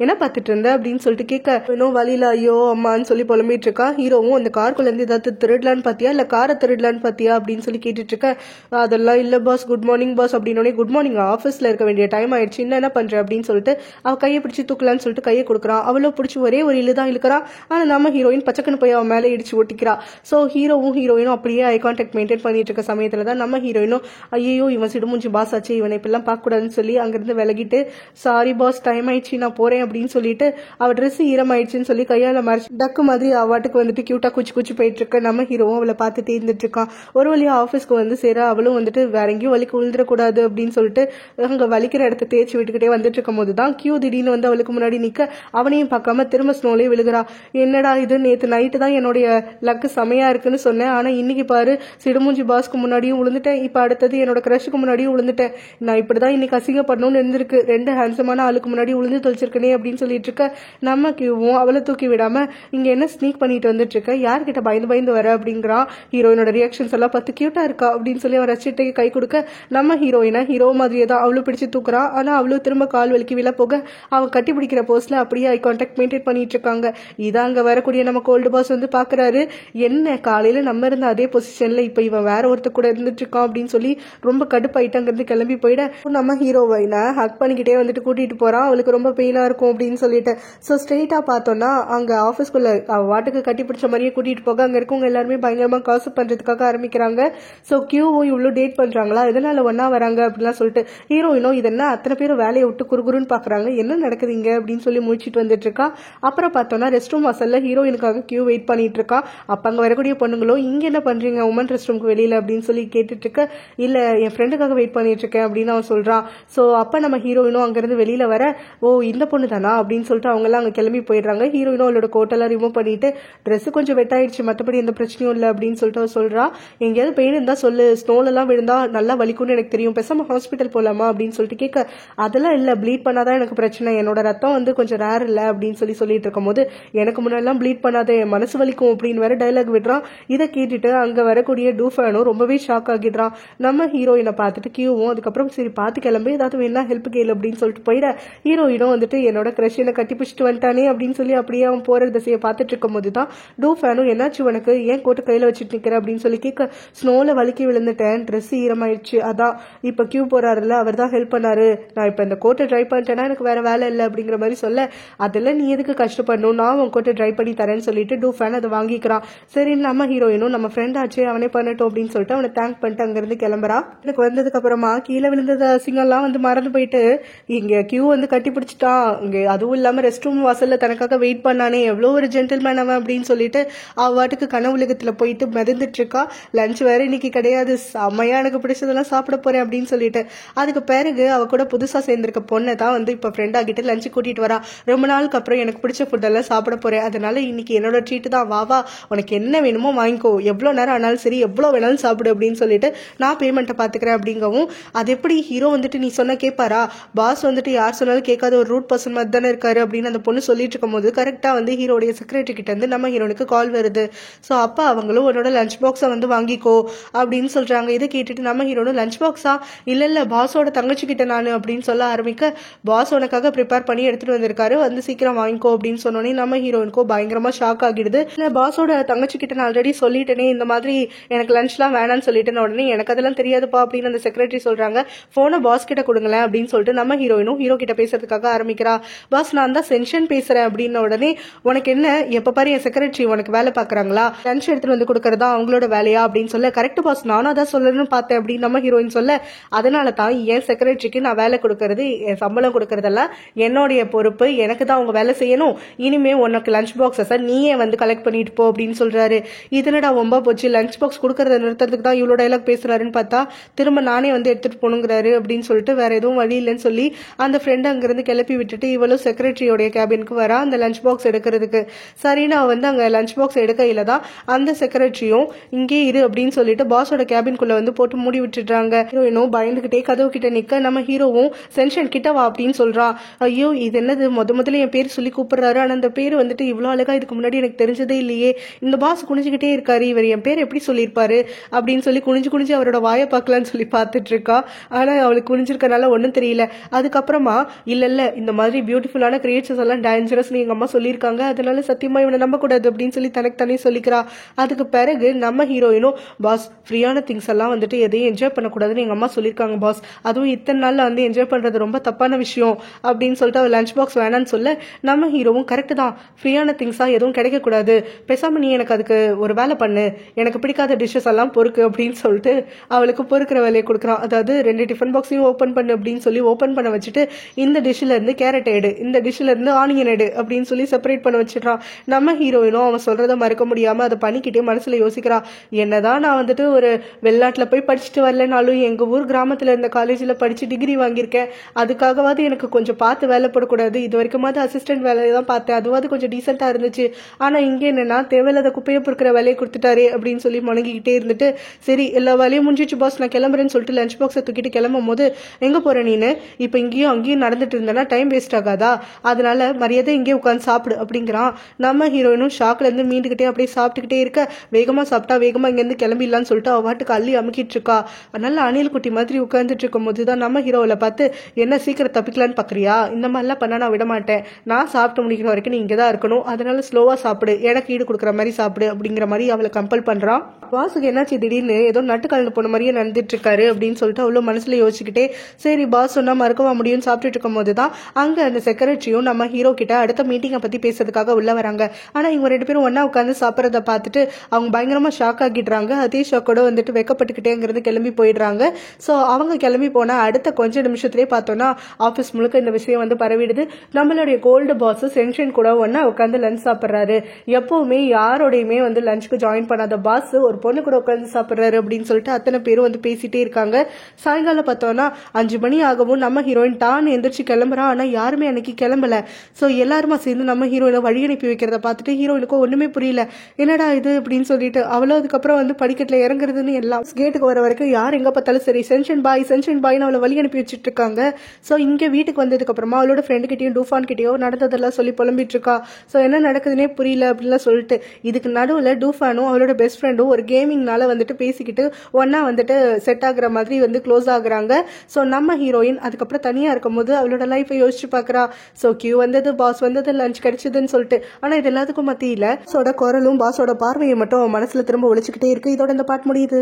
என்ன பார்த்துட்டு இருந்த அப்படின்னு சொல்லிட்டு கேட்க, இன்னும் வழியில ஐயோ அம்மான்னு சொல்லி புலம்பிட்டு இருக்கா. ஹீரோவும் அந்த காருக்குள்ள இருந்து ஏதாவது திருடலான்னு பாத்தியா இல்ல காரை திருடலான்னு பாத்தியா அப்படின்னு சொல்லி கேட்டுட்டு இருக்க. அதெல்லாம் இல்ல பாஸ், குட் மார்னிங் பாஸ் அப்படின்னு. குட் மார்னிங், ஆஃபீஸ்ல இருக்க வேண்டிய டைம் ஆயிடுச்சு, என்ன பண்ற அப்படின்னு சொல்லிட்டு அவ கையை பிடிச்சி தூக்கலான்னு சொல்லிட்டு கையை கொடுக்குறான். அவ்வளோ பிடிச்சி ஒரே ஒரு இழுதான் இழுக்கிறான். ஆனா நம்ம ஹீரோயின் பச்சக்கன்னு போய் அவன் மேலே இடிச்சு ஒட்டிக்கிறா. ஸோ ஹீரோவும் ஹீரோயினும் அப்படியே ஐ கான்டாக்ட் மெயின்டைன் பண்ணிட்டு இருக்க சமயத்துல தான் நம்ம ஹீரோயினும் ஐயோ இவன் சிடுமூஞ்சி பாஸ் ஆச்சு, இவனை இப்பெல்லாம் பார்க்க கூடாதுன்னு சொல்லி அங்கிருந்து விலகிட்டு சாரி பாஸ் டைம் ஆயிடுச்சு நான் போறேன் அப்படின்னு சொல்லிட்டு அவ ட்ரெஸ் ஈரமாயிடுச்சுன்னு சொல்லி கையால மறைச்சு டக்கு மாதிரி அவாட்டுக்கு வந்துட்டு கியூட்டா குச்சி போயிட்டு இருக்க. நம்ம ஹீரோவும் அவளை பார்த்துட்டே இருந்துட்டு இருக்கான். ஒரு வழியா ஆஃபீஸ்க்கு வந்து சேர அவளும் வந்துட்டு வேற எங்கேயும் வலிக்கு விழுந்துடக்கூடாது அப்படின்னு சொல்லிட்டு அங்க வலிக்கிற இடத்த தேய்ச்சி விட்டுக்கிட்டே வந்துட்டு இருக்கும் போதுதான் கியூ திடீர்னு வந்து அவளுக்கு முன்னாடி நிக்க அவனையும் பார்க்காம திரும்ப ஸ்னோலே விழுகிறா. என்னடா இது, நேத்து நைட்டு தான் என்னுடைய லக்கு செமையா இருக்குன்னு சொன்னேன், ஆனா இன்னைக்கு பாரு சிடுமூஞ்சி பாஸ்க்கு முன்னாடியும் விழுந்துட்டேன், இப்ப அடுத்தது என்னோட கிரஷுக்கு முன்னாடியும் விழுந்துட்டேன், நான் இப்படிதான் இன்னைக்கு அசிங்கப்படணும்னு இருந்திருக்கு, 2 ஹேண்ட்ஸமான ஆளுக்கு முன்னாடி விழுந்து தொலைச்சிருக்கனே அப்படின்னு சொல்லிட்டு இருக்க. நம்ம கியூவும் அவளை தூக்கி விடாம இங்க என்ன ஸ்னீக் பண்ணிட்டு வந்துட்டு இருக்க, யார்கிட்ட பயந்து வர அப்படிங்கிறான். ஹீரோயினோட ரியாக்ஷன்ஸ் எல்லாம் பார்த்து கியூட்டா இருக்கா அப்படின்னு சொல்லி அவன் ரசிட்டு கை கொடுக்க நம்ம ஹீரோயினை ஹீரோ மாதிரியே தான் அவளும் பிடிச்சு தூக்குறான். ஆனா அவளும் திரும்ப கால் வலிக்கு விழ போக அவன் கட்டி பிடிக்கிற போஸ்ட்ல அப்படியே ஐ கான்டாக்ட் மெயின்டைன் பண்ணிட்டு இருக்காங்க. இதான் அங்க வரக்கூடிய நம்ம கோல்டு பாஸ் வந்து பாக்குறாரு. என்ன காலையில நம்ம இருந்த அதே பொசிஷன்ல இப்ப இவன் வேற ஒருத்தர் கூட இருந்துட்டு இருக்கான் அப்படின்னு சொல்லி ரொம்ப கடுப்பாயிட்டு அங்கிருந்து கிளம்பி போயிட நம்ம ஹீரோயினை ஹக் பண்ணிக்கிட்டே வந்துட்டு கூட்டிட்டு போறான். அவளுக்கு ரொம்ப பெயினா இருக்கும் அப்படின்னு சொல்லிட்டு. ஸோ ஸ்ட்ரெயிட்டா பார்த்தோம்னா அங்க ஆஃபீஸ்க்குள்ள வாட்டுக்கு கட்டி பிடிச்ச மாதிரியே கூட்டிட்டு போக அங்க இருக்கவங்க எல்லாருமே பயங்கரமா காசு பண்றதுக்காக ஆரம்பிக்கிறாங்க. ஸோ கியூவும் இவ்வளவு டேட் பண்றாங்களா, இதனால ஒன்னா வராங்க அப்படிலாம் சொல்லிட்டு ஹீரோயினும் இதென்ன அத்தனை பேரும் வேலையை விட்டு குறுகுறுன்னு பாக்குறாங்க, என்ன நடக்குதுங்க அப்படின்னு சொல்லி முடிச்சிட்டு வந்துட்டு இருக்கா. அப்புறம் பார்த்தோம்னா ரெஸ்ட் ரூம் வாசல்ல ஹீரோயினுக்காக கியூ வெயிட் பண்ணிட்டு இருக்கா. அப்ப அங்க வரக்கூடிய பொண்ணுங்களோ இங்க என்ன பண்றீங்க உமன் ரெஸ்ட் ரூமுக்கு வெளியில அப்படின்னு சொல்லி கேட்டுட்டு இருக்க. இல்ல என் ஃப்ரெண்டுக்காக வெயிட் பண்ணிட்டு இருக்கேன் அப்படின்னு அவன் சொல்றான். ஸோ அப்ப நம்ம ஹீரோயினும் அங்கிருந்து வெளியில வர ஓ இந்த பொண்ணு தானா அப்படின்னு சொல்லிட்டு அவங்க எல்லாம் அங்க கிளம்பி போயிடுறாங்க. ஹீரோயினும் அவளோட கோட்டெல்லாம் ரிமூவ் பண்ணிட்டு ட்ரெஸ் கொஞ்சம் வெட் ஆயிடுச்சு, மற்றபடி எந்த பிரச்சனையும் இல்லை அப்படின்னு சொல்லிட்டு அவ சொல்றா. எங்கேயாவது பெயின் இருந்தா சொல்லு, ஸ்னோல எல்லாம் விழுந்தா நல்லா வலிக்கும்னு எனக்கு தெரியும், பேசாம ஹாஸ்பிட்டல் போலாமா அப்படின்னு சொல்லிட்டு கேட்க. அதெல்லாம் இல்ல, ப்ளீட் பண்ணாதான் எனக்கு பிரச்சனை, என்னோட ரத்தம் வந்து கொஞ்சம் ரேர் இல்ல அப்படின்னு சொல்லிட்டு இருக்கும் போது எனக்கு முன்னாடிலாம் ப்ளீட் பண்ணாத, என் மனசு வலிக்கும் அப்படின்னு வேற டைலாக் விடுறான். இதை கேட்டுட்டு அங்க வரக்கூடிய டூஃபானும் ரொம்பவே ஷாக் ஆகிடுறான். நம்ம ஹீரோயினை பார்த்துட்டு கியூவும் அதுக்கப்புறம் சரி பார்த்து கிளம்பி ஏதாவது வேணா ஹெல்ப் கேளு அப்படின்னு சொல்லிட்டு போயிட. ஹீரோயினும் வந்துட்டு என்னோட கிரஷ் என்ன கட்டி பிடிச்சிட்டு வந்துட்டானே அப்படின்னு சொல்லி அப்படியே அவன் போற திசையை பார்த்துட்டு இருக்கும் போதுதான் டூஃபானும் என்னாச்சு உனக்கு, ஏன் கோட்டை கையில வச்சுட்டு நிக்கிற அப்படின்னு சொல்லி கேட்க. ஸ்னோல வலிக்கி விழுந்துட்டேன், ட்ரெஸ் ஈரமாயிடுச்சு, அதான் இப்ப கியூ போறாருல்ல அவர் தான் ஹெல்ப் பண்ணாரு, நான் இப்ப இந்த கோட்டை ட்ரை பண்ணிட்டேன்னா எனக்கு வேற வேலை இல்லை அப்படிங்கிற மாதிரி சொல்ல. அதெல்லாம் நீ எதுக்கு கஷ்டப்படணும், நான் உன் கோட்டை ட்ரை பண்ணி தரேன்னு சொல்லிட்டு டூஃபான் அதை வாங்கிக்கிறான். சரி நம்ம ஹீரோயினும் நம்ம ஃப்ரெண்ட் ஆச்சு அவனே பண்ணட்டும் அப்படின்னு சொல்லிட்டு அவனை தேங்க் பண்ணிட்டு அங்கிருந்து கிளம்புறா. எனக்கு வந்ததுக்கு அப்புறமா கீழே விழுந்தது அசிங்கம்லாம் வந்து மறந்து போயிட்டு இங்க கியூ வந்து கட்டி பிடிச்சிட்டான். இங்க அதுவும் இல்லாம ரெஸ்ட் ரூம் வாசல்ல தனக்காக வெயிட் பண்ணானே எவ்வளோ ஒரு ஜென்டில்மேன் அவன் அப்படின்னு சொல்லிட்டு அவாட்டுக்கு கனவு உலகத்துல போயிட்டு மிதந்துட்டு இருக்கா. லஞ்ச் வேற இன்னைக்கு கிடையாது, செம்மையா எனக்கு பிடிச்சதெல்லாம் சாப்பிட போறேன் அப்படின்னு சொல்லிட்டு. அதுக்கு பிறகு அவ கூட புதுசா சேர்ந்திருக்க பொண்ணை தான் வந்து இப்ப ஃப்ரெண்ட் ஆகிட்டு லஞ்சு கூட்டிட்டு வரா. ரொம்ப நாளுக்கு அப்புறம் எனக்கு பிடிச்ச ஃபுட் எல்லாம் சாப்பிட போறேன், அதனால இன்னைக்கு என்னோட ட்ரீட் தான், வா உனக்கு என்ன வேணுமோ வாங்கிக்கோ, எவ்வளவு நேரம் ஆனாலும் சரி எவ்வளவு வேணாலும் சாப்பிடு அப்படின்னு சொல்லிட்டு நான் பேமெண்ட்டை பாத்துக்கிறேன் அப்படிங்கவும். அது எப்படி ஹீரோ வந்துட்டு நீ சொன்ன கேட்பாரா, பாஸ் வந்துட்டு யார் சொன்னாலும் கேட்காத ஒரு ரூட் பர்சன் மாதிரி தானே இருக்காரு அப்படின்னு அந்த பொண்ணு சொல்லிட்டு இருக்கும் போது கரெக்டா வந்து ஹீரோடைய செக்ரட்டரி கிட்ட இருந்து நம்ம ஹீரோனுக்கு கால் வருது. ஸோ அப்ப அவங்களும் உன்னோட லஞ்ச் பாக்ஸை வந்து வாங்கிக்கோ அப்படின்னு சொல்றாங்க. இதை கேட்டுட்டு நம்ம ஹீரோனும் லஞ்ச் பாக்ஸா, இல்ல பாஸோட தங்கச்சி கிட்ட நானு அப்படின்னு சொல்ல ஆரம்பிக்க. பாஸ் உனக்காக ப்ரிப்பேர் பண்ணி எடுத்துட்டு வந்திருக்காரு, வந்து சீக்கிரம் வாங்கிக்கோ அப்படின்னு சொன்னோன்னே நம்ம ஹீரோனுக்கோ பயங்கரமா ஷாக் ஆகிடுது. இல்ல பாஸோட தங்கச்சி கிட்ட நான் ஆல்ரெடி சொல்லிட்டேனே இந்த மாதிரி எனக்கு லஞ்ச்லாம் வேணான்னு சொல்லிட்டேன், உடனே எனக்கு அதெல்லாம் தெரியாதுப்பா அப்படின்னு அந்த செக்ரட்டரி சொல்றாங்க. போனை பாஸ் கிட்ட கொடுங்களேன் அப்படின்னு சொல்லிட்டு நம்ம ஹீரோயினும் ஹீரோ கிட்ட பேசுறதுக்காக ஆரம்பிக்கிறா. பாஸ் நான் தான் சென்ஷன் பேசுறேன் அப்படின்னு உடனே உனக்கு என்ன எப்ப பாரு என் செக்ரட்டரி உனக்கு வேலை பாக்குறாங்களா, லஞ்ச் எடுத்துட்டு வந்து கொடுக்கறதா அவங்களோட வேலையா அப்படின்னு சொல்ல. கரெக்ட் பாஸ், நானும் அதான் சொல்லணும்னு பார்த்தேன் அப்படின்னு நம்ம ஹீரோயின் சொல்ல. அதனால தான் என் செக்ரட்டரிக்கு நான் வேலை கொடுக்கறது, என் சம்பளம் கொடுக்கறதெல்லாம் என்னுடைய பொறுப்பு, எனக்கு தான் அவங்க வேலை செய்யணும், இனிமே உனக்கு லஞ்ச் பாக்ஸை நீயே வந்து கலெக்ட் பண்ணிட்டு போ அப்படின்னு சொல்றாரு. இதனடா ரொம்ப போச்சு, லஞ்ச் பாக்ஸ் கொடுக்கறத நிறுத்துறதுக்கு தான் இவ்வளோ டைலாக் பேசுறாருன்னு பார்த்தா திரும்ப நானே வந்து எடுத்துட்டு போனுங்கிறாரு அப்படின்னு சொல்லிட்டு வேற எதுவும் வழி இல்லைன்னு சொல்லி அந்த ஃப்ரெண்ட் அங்கிருந்து கிளப்பி விட்டுட்டு இவளும் செக்ரட்டரியோடைய கேபினுக்கு வரா அந்த லஞ்ச் பாக்ஸ் எடுக்கிறதுக்கு. சரின்னு அவ வந்து அங்க லஞ்ச் பாக்ஸ் எடுக்கையில தான் அந்த செக்ரட்டரியும் இங்கே இரு அப்படின்னு சொல்லிட்டு பாஸோட கேபின்குள்ள வந்து போட்டு மூடி விட்டுடுறாங்க. ஹீரோயினும் பயந்துகிட்டே கதவு கிட்ட நிக்க நம்ம ஹீரோவும் சென்ஷன் கிட்ட வா அப்படின்னு சொல்றான். ஐயோ இது என்னது, முதல்ல என் பேர் சொல்லி கூப்பிடுறாரு, ஆனா அந்த பேர் வந்துட்டு இவ்வளவு அழகா இதுக்கு முன்னாடி எனக்கு தெரிஞ்சதே இல்லையே, இந்த பாஸ் குனிஞ்சுக்கிட்டே இருக்காரு, இவர் என் பேர் எப்படி சொல்லியிருப்பாரு அப்படின்னு அப்படின்னு சொல்லி குனிஞ்சு குனிஞ்சு அவரோட வாயை பார்க்கலான்னு சொல்லி பார்த்துட்டு இருக்கா. ஆனால் அவளுக்கு குனிஞ்சிருக்கனால ஒன்றும் தெரியல. அதுக்கப்புறமா இல்லை இந்த மாதிரி பியூட்டிஃபுல்லான கிரியேச்சர்ஸ் எல்லாம் டேஞ்சரஸ்னு எங்கள் அம்மா சொல்லியிருக்காங்க, அதனால சத்தியமா இவனை நம்பக்கூடாது அப்படின்னு சொல்லி தனக்கு தானே சொல்லிக்கிறா. அதுக்கு பிறகு நம்ம ஹீரோயினும் பாஸ் ஃப்ரீயான திங்ஸ் எல்லாம் வந்துட்டு எதையும் என்ஜாய் பண்ணக்கூடாதுன்னு எங்கள் அம்மா சொல்லியிருக்காங்க பாஸ், அதுவும் இத்தனை நாளில் வந்து என்ஜாய் பண்ணுறது ரொம்ப தப்பான விஷயம் அப்படின்னு சொல்லிட்டு அவள் லஞ்ச் பாக்ஸ் வேணான்னு சொல்ல நம்ம ஹீரோவும் கரெக்டு தான், ஃப்ரீயான திங்ஸாக எதுவும் கிடைக்கக்கூடாது, பேசாமல் நீ எனக்கு அதுக்கு ஒரு வேலை பண்ணு, எனக்கு பிடிக்காத டிஷ்ஷஸ் எல்லாம் பொறுக்கு அப்படின்னு சொல்லிட்டு அவளுக்கு பொறுக்கிற வேலையை கொடுக்குறான். அதாவது 2 டிஃபன் பாக்ஸையும் ஓப்பன் பண்ணு அப்படின்னு சொல்லி ஓப்பன் பண்ண வச்சுட்டு இந்த டிஷ்ஷில் இருந்து கேரட் எடு, இந்த டிஷ்ஷில் இருந்து ஆனியன் எடு அப்படின்னு சொல்லி செப்பரேட் பண்ண வச்சிடறான். நம்ம ஹீரோயினும் அவன் சொல்றதை மறக்க முடியாமல் அதை பண்ணிக்கிட்டே மனசில் யோசிக்கிறா, என்னதான் நான் வந்துட்டு ஒரு வெளிநாட்டில் போய் படிச்சுட்டு வரலனாலும் எங்கள் ஊர் கிராமத்தில் இருந்த காலேஜில் படித்து டிகிரி வாங்கியிருக்கேன், அதுக்காகவாது எனக்கு கொஞ்சம் பார்த்து வேலை போடக்கூடாது, இது வரைக்குமாவது அசிஸ்டன்ட் வேலையை தான் பார்த்தேன், அதுவாது கொஞ்சம் டீசெண்டாக இருந்துச்சு, ஆனால் இங்கே என்னன்னா தேவையில்லாத குப்பையை பொறுக்கிற வேலையை கொடுத்துட்டாரே அப்படின்னு சொல்லி முணங்கிக்கிட்டே இருந்துட்டு சரி எல்லா வேலையும் முடிஞ்சிச்சு பாஸ் நான் கிளம்புறேன்னு சொல்லிட்டு லஞ்ச் பாக்ஸை தூக்கிட்டு கிளம்பும் போது எங்கே போகிற நீனு, இப்போ இங்கேயும் அங்கேயும் நடந்துட்டு இருந்தேன்னா டைம் வேஸ்ட் ஆகாதா, அதனால மரியாதை இங்கே உட்காந்து சாப்பிடு அப்படிங்கிறான். நம்ம ஹீரோயினும் ஷாக்லேருந்து மீண்டுக்கிட்டே அப்படியே சாப்பிட்டுக்கிட்டே இருக்க வேகமாக சாப்பிட்டா வேகமாக இங்கேருந்து கிளம்பிடலான்னு சொல்லிட்டு அவ வாட்டுக்கு அள்ளி அமுக்கிட்டு இருக்கா. நல்ல அணில் குட்டி மாதிரி உட்காந்துட்டு இருக்கும் போது தான் நம்ம ஹீரோவில் பார்த்து என்ன சீக்கிரம் தப்பிக்கலான்னு பார்க்குறியா, இந்த மாதிரிலாம் பண்ண நான் விட மாட்டேன், நான் சாப்பிட்டு முடிக்கிற வரைக்கும் நீ இங்கே தான் இருக்கணும், அதனால ஸ்லோவாக சாப்பிடு, எனக்கு ஈடு கொடுக்குற மாதிரி சாப்பிடு அப்படிங்கிற மாதிரி அவளை கம்பல் பண்ணுறான். பாஸுக்கு என்னாச்சு திடீர்னு ஏதோ நட்டு கலந்து போன மாதிரியே நடந்துட்டு இருக்காரு அப்படின்னு சொல்லிட்டு அவ்வளோ மனசுல யோசிச்சுக்கிட்டே சரி பாஸ் சொன்னா மறக்கவா முடியும்னு சாப்பிட்டுட்டு இருக்கும் போது தான் அங்கே அந்த செக்ரட்டரியும் நம்ம ஹீரோ கிட்ட அடுத்த மீட்டிங்கை பற்றி பேசுறதுக்காக உள்ள வராங்க. ஆனால் இவங்க 2 பேரும் ஒன்றா உட்காந்து சாப்பிட்றத பார்த்துட்டு அவங்க பயங்கரமாக ஷாக் ஆகிடுறாங்க. அதே ஷாக்கோட வந்துட்டு வெக்கப்பட்டுக்கிட்டேங்கிறது கிளம்பி போயிடுறாங்க. ஸோ அவங்க கிளம்பி போனால் அடுத்த கொஞ்ச நிமிஷத்துலேயே பார்த்தோன்னா ஆஃபீஸ் முழுக்க இந்த விஷயம் வந்து பரவிடுது. நம்மளுடைய கோல்டு பாஸ் சென்ஷன் கூட ஒன்றா உட்காந்து லஞ்ச் சாப்பிட்றாரு. எப்போவுமே யாரோடையுமே வந்து லஞ்சுக்கு ஜாயின் பண்ணாத பாஸ் ஒரு பொண்ணு கூட உட்காந்து சாப்பிட்றாரு அப்படின்னு சொல்லிட்டு அத்தனை பேரும் வந்து பேசிட்டே இருக்காங்க. சாயங்காலம் பார்த்தோன்னா 5 மணி ஆகவும் நம்ம ஹீரோயின் தான் எந்திரிச்சு கிளம்புறான். ஆனால் யாருமே அன்னைக்கு கிளம்பல. ஸோ எல்லாருமா சேர்ந்து நம்ம ஹீரோயினை வழி அனுப்பி வைக்கிறத பார்த்துட்டு ஹீரோயினுக்கும் ஒன்றுமே புரியல, என்னடா இது அப்படின்னு சொல்லிட்டு அவளும் அதுக்கப்புறம் வந்து படிக்கட்டில் இறங்குறதுன்னு எல்லாம் கேட்டுக்கு வர வரைக்கும் யார் எங்கே பார்த்தாலும் சரி சென்ஷன் பாய்னு அவளை வழி அனுப்பி வச்சுட்டு இருக்காங்க. ஸோ இங்கே வீட்டுக்கு வந்ததுக்கு அப்புறமா அவளோட ஃப்ரெண்டு கிட்டேயும் டூஃபான் கிட்டேயோ நடந்ததெல்லாம் சொல்லி புலம்பிட்டு இருக்கா. ஸோ என்ன நடக்குதுன்னே புரியல அப்படின்லாம் சொல்லிட்டு இதுக்கு நடுவில் டூஃபானும் அவளோட பெஸ்ட் ஃப்ரெண்டும் ஒரு கேமிங்னால வந்துட்டு பேசிக்கிட்டு ஒன்னா வந்துட்டு செட் ஆகுற மாதிரி வந்து க்ளோஸ் ஆகுறாங்க. ஸோ நம்ம ஹீரோயின் அதுக்கப்புறம் தனியாக இருக்கும்போது அவளோட லைஃப்பை யோசிச்சு பார்க்குறா. ஸோ கியூ வந்தது, பாஸ் வந்தது, லஞ்ச் கிடைச்சதுன்னு சொல்லிட்டு. ஆனால் இது எல்லாத்துக்கும் மத்தியில் பாஸோட குரலும் பாஸோட பார்வையை மட்டும் அவன் மனசில் திரும்ப ஒழிச்சுக்கிட்டே இருக்கு. இதோட இந்த பாட்டு முடியுது.